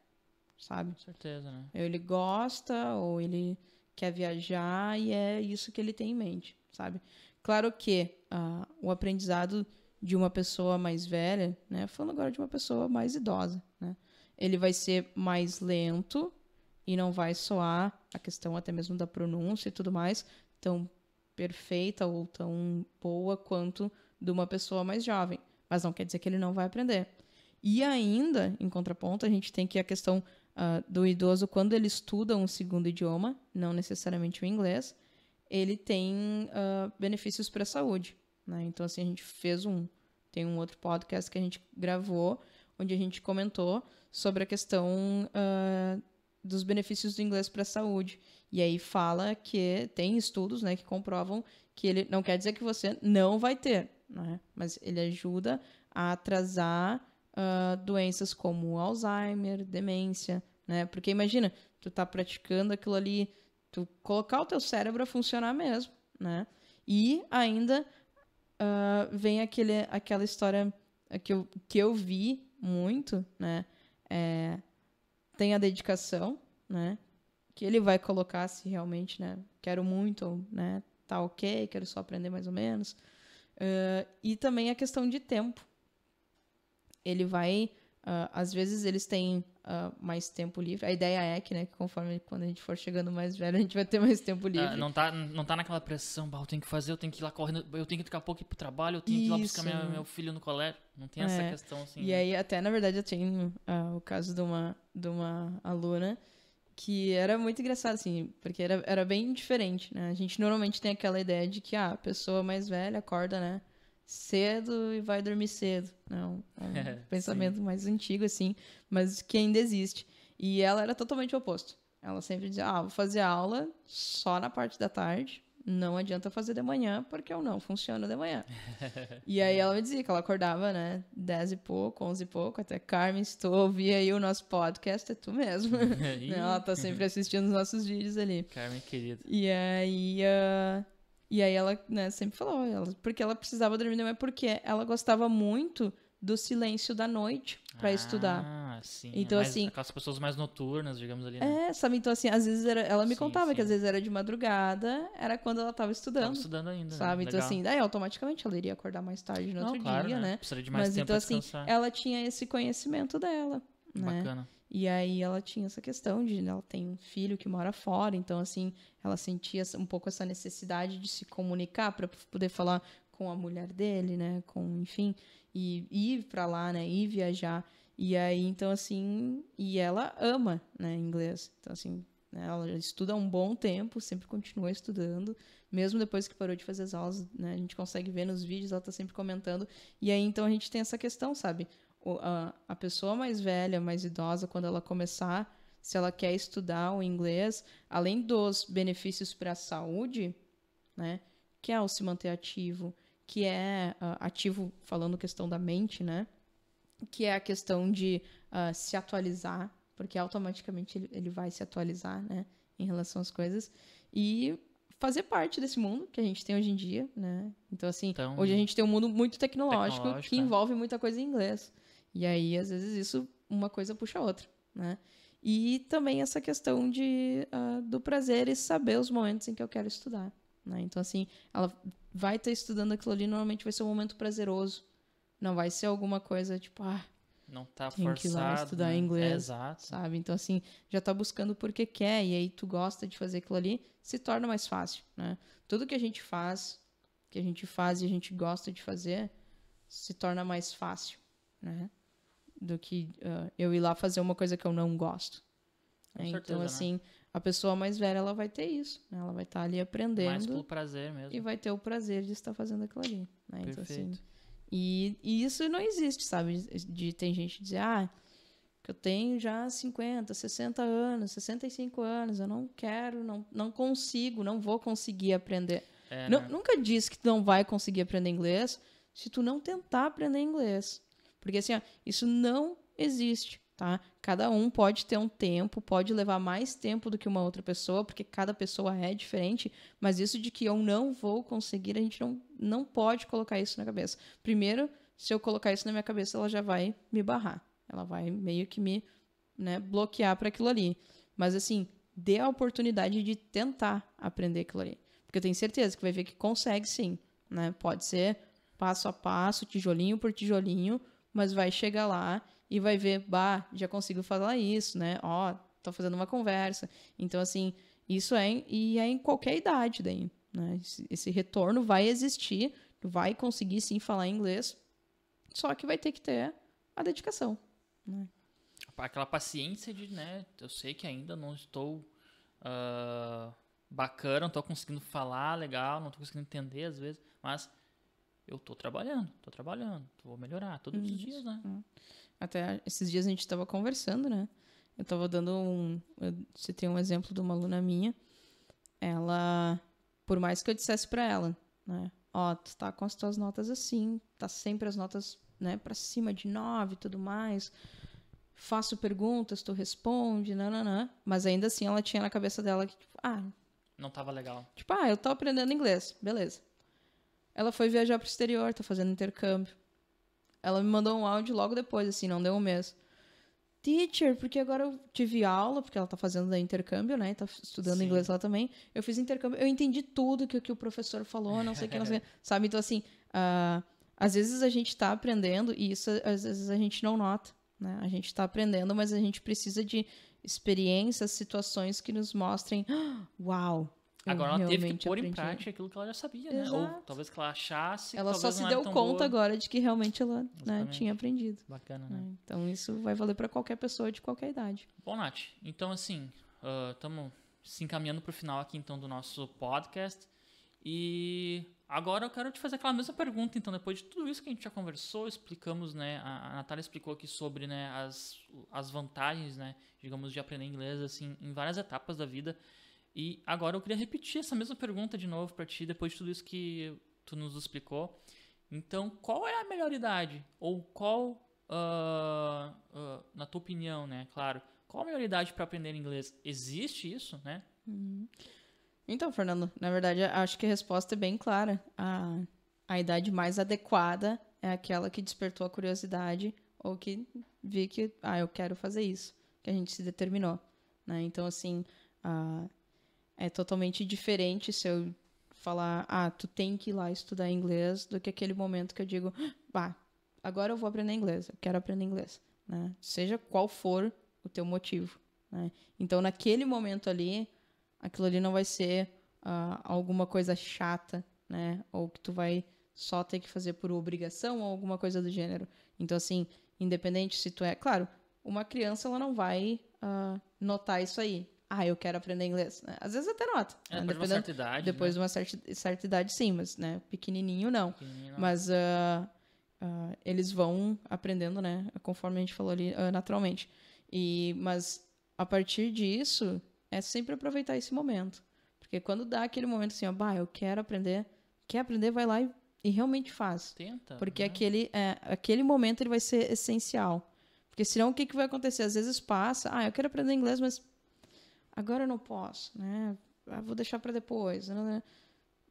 sabe? Com certeza, né? Ele gosta ou ele quer viajar e é isso que ele tem em mente, sabe? Claro que o aprendizado de uma pessoa mais velha, né? Falando agora de uma pessoa mais idosa, né? Ele vai ser mais lento e não vai soar a questão até mesmo da pronúncia e tudo mais tão perfeita ou tão boa quanto de uma pessoa mais jovem. Mas não quer dizer que ele não vai aprender. E ainda, em contraponto, a gente tem que a questão do idoso, quando ele estuda um segundo idioma, não necessariamente o inglês, ele tem benefícios para a saúde. Né? Então, assim, a gente tem um outro podcast que a gente gravou, onde a gente comentou sobre a questão dos benefícios do inglês para a saúde. E aí fala que tem estudos, né, que comprovam que ele não quer dizer que você não vai ter, né? Mas ele ajuda a atrasar doenças como Alzheimer, demência, né? Porque imagina, tu tá praticando aquilo ali, tu colocar o teu cérebro a funcionar mesmo, né? E ainda vem aquela história que eu vi muito, né? Tem a dedicação, né? Que ele vai colocar se realmente, né? Quero muito, né? Tá ok, quero só aprender mais ou menos. E também a questão de tempo. Ele vai... às vezes eles têm mais tempo livre. A ideia é que, né? Que conforme quando a gente for chegando mais velho, a gente vai ter mais tempo livre. Não tá naquela pressão, eu tenho que fazer, eu tenho que ir lá correndo, eu tenho que daqui a pouco ir pro trabalho, eu tenho que ir lá buscar meu filho no colégio. Não tem essa questão assim. E aí, até, na verdade, eu tenho o caso de uma aluna que era muito engraçado, assim, porque era bem diferente, né? A gente normalmente tem aquela ideia de que a pessoa mais velha acorda, né, cedo e vai dormir cedo. Não, é um pensamento mais antigo, assim, mas que ainda existe. E ela era totalmente o oposto. Ela sempre dizia, vou fazer aula só na parte da tarde, não adianta fazer de manhã, porque eu não funciono de manhã. E aí ela me dizia que ela acordava, né, 10 e pouco, 11 e pouco, até Carmen, se tu ouvir aí o nosso podcast, é tu mesmo. Ela tá sempre assistindo os nossos vídeos ali. Carmen, querida. E aí ela, né, sempre falou, porque ela precisava dormir de manhã, porque ela gostava muito do silêncio da noite para estudar. Sim. Então, assim, aquelas pessoas mais noturnas, digamos ali, né? sabe? Então, assim, às vezes ela me contava que às vezes era de madrugada, era quando ela tava estudando. Tava estudando ainda, sabe? Né? Então, assim, daí automaticamente ela iria acordar mais tarde no outro dia, né? Precisaria de mais Mas tempo então, pra assim, descansar. ela tinha esse conhecimento dela, né? Bacana. E aí ela tinha essa questão de ela tem um filho que mora fora, então, assim, ela sentia um pouco essa necessidade de se comunicar para poder falar com a mulher dele, né? Enfim, e ir para lá, né? Ir viajar. E aí, então, assim, e ela ama, né, inglês. Então, assim, né, ela já estuda há um bom tempo, sempre continua estudando, mesmo depois que parou de fazer as aulas, né? A gente consegue ver nos vídeos, ela tá sempre comentando. E aí, então, a gente tem essa questão, sabe? A pessoa mais velha, mais idosa, quando ela começar, se ela quer estudar o inglês, além dos benefícios para a saúde, né? Que é o se manter ativo, que é ativo falando questão da mente, né? Que é a questão de se atualizar, porque automaticamente ele vai se atualizar, né? Em relação às coisas. E fazer parte desse mundo que a gente tem hoje em dia, né? Então, assim, hoje a gente tem um mundo muito tecnológico que envolve muita coisa em inglês. E aí, às vezes, uma coisa puxa a outra, né? E também essa questão do prazer e saber os momentos em que eu quero estudar, né? Então, assim, ela vai estar estudando aquilo ali, normalmente vai ser um momento prazeroso. Não vai ser alguma coisa tipo, Não tá tem que ir lá forçado, estudar né? inglês, Exato. sabe? Então, assim, já tá buscando porque quer, e aí tu gosta de fazer aquilo ali, se torna mais fácil, né? Tudo que a gente faz e a gente gosta de fazer, se torna mais fácil, né? Do que eu ir lá fazer uma coisa que eu não gosto. Com Né? certeza, Então, assim, a pessoa mais velha, ela vai ter isso, né? Ela vai estar ali Mais aprendendo pelo prazer e mesmo. vai ter o prazer de estar fazendo aquilo ali, né? Então, assim, Perfeito. e isso não existe, sabe? Tem gente dizer, que eu tenho já 50, 60 anos, 65 anos, eu não quero, não consigo, não vou conseguir aprender. Né? Nunca diz que tu não vai conseguir aprender inglês se tu não tentar aprender inglês. Porque, assim, isso não existe, tá? Cada um pode ter um tempo, pode levar mais tempo do que uma outra pessoa, porque cada pessoa é diferente, mas isso de que eu não vou conseguir, a gente não pode colocar isso na cabeça. Primeiro, se eu colocar isso na minha cabeça, ela já vai me barrar. Ela vai meio que me, né, bloquear para aquilo ali. Mas, assim, dê a oportunidade de tentar aprender aquilo ali. Porque eu tenho certeza que vai ver que consegue sim, né? Pode ser passo a passo, tijolinho por tijolinho, mas vai chegar lá e vai ver, já consigo falar isso, né? Tô fazendo uma conversa. Então, assim, isso é em qualquer idade daí, né? Esse retorno vai existir, tu vai conseguir sim falar inglês, só que vai ter que ter a dedicação, né? Aquela paciência de, né? Eu sei que ainda não estou bacana, não estou conseguindo falar legal, não estou conseguindo entender às vezes, mas eu estou trabalhando, vou melhorar todos os dias, né? Até esses dias a gente estava conversando, né? Eu estava dando eu citei um exemplo de uma aluna minha. Ela, por mais que eu dissesse para ela, né? Tu tá com as tuas notas assim, tá sempre as notas, né, para cima de 9 e tudo mais. Faço perguntas, tu responde, nananã. Mas ainda assim ela tinha na cabeça dela que, tipo, não tava legal. Tipo, eu tô aprendendo inglês, beleza. Ela foi viajar pro exterior, tá fazendo intercâmbio. Ela me mandou um áudio logo depois, assim, não deu um mês. Teacher, porque agora eu tive aula, porque ela tá fazendo intercâmbio, né? Tá estudando inglês lá também. Eu fiz intercâmbio, eu entendi tudo que o professor falou, não sei o que, não sei o que. Sabe? Então, assim, às vezes a gente tá aprendendo e isso às vezes a gente não nota, né? A gente tá aprendendo, mas a gente precisa de experiências, situações que nos mostrem, uau, agora ela teve que pôr aprendi. em prática aquilo que ela já sabia, Exato. né? Ou talvez que ela achasse que ela talvez só se não deu era tão conta boa. agora de que realmente ela, né, tinha aprendido. Bacana, né? Então isso vai valer para qualquer pessoa de qualquer idade. Bom, Nath, então assim, estamos se encaminhando para o final aqui então do nosso podcast. E agora eu quero te fazer aquela mesma pergunta, então, depois de tudo isso que a gente já conversou, explicamos, né, a Natália explicou aqui sobre, né, as vantagens, né, digamos, de aprender inglês, assim, em várias etapas da vida. E agora eu queria repetir essa mesma pergunta de novo para ti, depois de tudo isso que tu nos explicou. Então, qual é a melhor idade? Ou qual, na tua opinião, né, claro, qual a melhor idade para aprender inglês? Existe isso, né? Então, Fernando, na verdade, acho que a resposta é bem clara. A idade mais adequada é aquela que despertou a curiosidade ou que vi que, eu quero fazer isso, que a gente se determinou, né? Então, assim, é totalmente diferente se eu falar, tu tem que ir lá estudar inglês, do que aquele momento que eu digo, agora eu vou aprender inglês, eu quero aprender inglês, né? Seja qual for o teu motivo, né? Então, naquele momento ali, aquilo ali não vai ser alguma coisa chata, né? Ou que tu vai só ter que fazer por obrigação ou alguma coisa do gênero. Então, assim, independente se tu é... Claro, uma criança, ela não vai notar isso aí. Eu quero aprender inglês. Né? Às vezes até nota. Né? Depois de uma certa idade, depois né? de uma certa idade, sim. Mas, né? Pequenininho, não. Mas eles vão aprendendo, né? Conforme a gente falou ali, naturalmente. Mas a partir disso, é sempre aproveitar esse momento. Porque quando dá aquele momento assim, eu quero aprender. Quer aprender, vai lá e realmente faz. Tenta. Porque né? aquele momento ele vai ser essencial. Porque senão o que vai acontecer? Às vezes passa, eu quero aprender inglês, mas agora eu não posso, né? Vou deixar para depois. Né?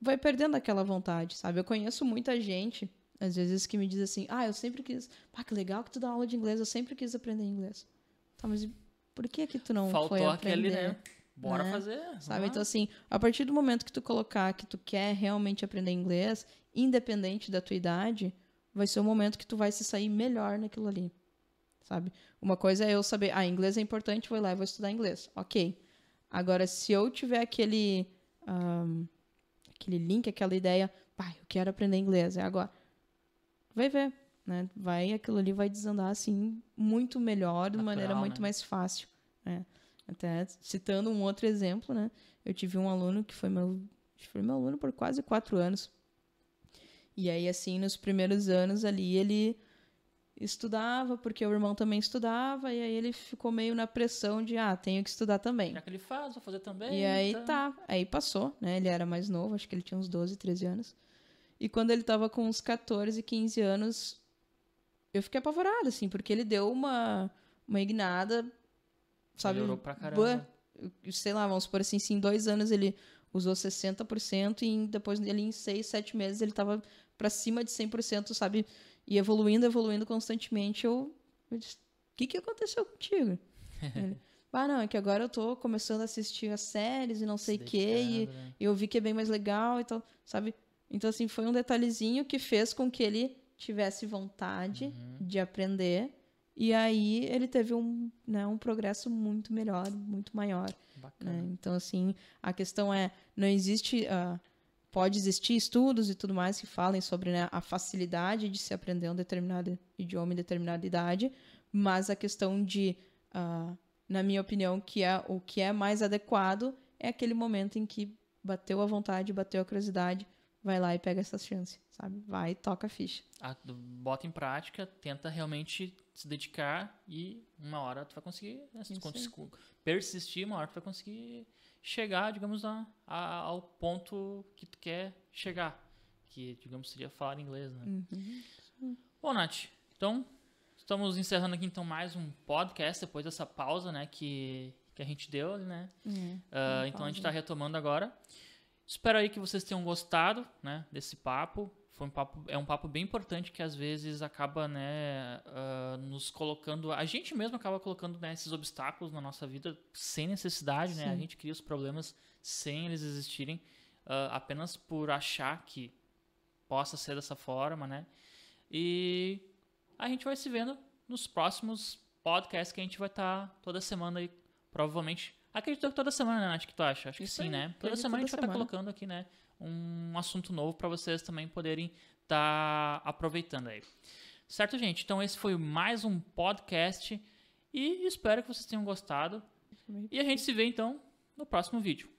Vai perdendo aquela vontade, sabe? Eu conheço muita gente, às vezes, que me diz assim, eu sempre quis... que legal que tu dá aula de inglês, eu sempre quis aprender inglês. Tá, mas por que tu não Faltou foi aprender? Aquele, né? Bora né? fazer. Sabe? Então, assim, a partir do momento que tu colocar que tu quer realmente aprender inglês, independente da tua idade, vai ser o momento que tu vai se sair melhor naquilo ali, sabe? Uma coisa é eu saber, inglês é importante, vou ir lá e vou estudar inglês. Ok. Agora, se eu tiver aquele link, aquela ideia, eu quero aprender inglês, é agora. Vai ver, né? Aquilo ali vai desandar, assim, muito melhor, de maneira muito mais fácil, né? Até citando um outro exemplo, né? Eu tive um aluno que foi meu aluno por quase 4 anos. E aí, assim, nos primeiros anos ali, ele estudava, porque o irmão também estudava, e aí ele ficou meio na pressão de, tenho que estudar também. Já que ele faz, vou fazer também. E aí aí passou, né? Ele era mais novo, acho que ele tinha uns 12, 13 anos. E quando ele tava com uns 14, 15 anos, eu fiquei apavorada, assim, porque ele deu uma ignada, sabe? Melhorou pra caramba. Sei lá, vamos supor assim, se em 2 anos ele usou 60% e depois ele em 6, 7 meses ele tava pra cima de 100%, sabe? E evoluindo constantemente. Eu disse, o que aconteceu contigo? Ele, não, é que agora eu tô começando a assistir as séries e não sei o quê, e eu vi que é bem mais legal e tal, sabe? Então, assim, foi um detalhezinho que fez com que ele tivesse vontade de aprender, e aí ele teve um progresso muito melhor, muito maior. Né? Então, assim, a questão é, não existe... pode existir estudos e tudo mais que falem sobre, né, a facilidade de se aprender um determinado idioma em determinada idade, mas a questão de, na minha opinião, o que é mais adequado é aquele momento em que bateu a vontade, bateu a curiosidade, vai lá e pega essa chance, sabe? Vai e toca a ficha. Bota em prática, tenta realmente se dedicar e uma hora tu vai conseguir, né, persistir, uma hora tu vai conseguir chegar, digamos, ao ponto que tu quer chegar, que, digamos, seria falar inglês, né? Bom, Nath, então, estamos encerrando aqui, então, mais um podcast, depois dessa pausa, né, que a gente deu, né? Então, a gente está retomando agora. Espero aí que vocês tenham gostado, né, desse papo. É um papo bem importante que às vezes acaba, né, nos colocando, a gente mesmo acaba colocando, né, esses obstáculos na nossa vida sem necessidade, né? A gente cria os problemas sem eles existirem, apenas por achar que possa ser dessa forma, né? E a gente vai se vendo nos próximos podcasts que a gente vai estar toda semana aí, provavelmente. Acredito que toda semana, né, Nath, que tu acha? Acho que sim, né? Toda semana a gente vai estar colocando aqui, né, um assunto novo para vocês também poderem estar aproveitando aí. Certo, gente? Então esse foi mais um podcast e espero que vocês tenham gostado. E a gente se vê, então, no próximo vídeo.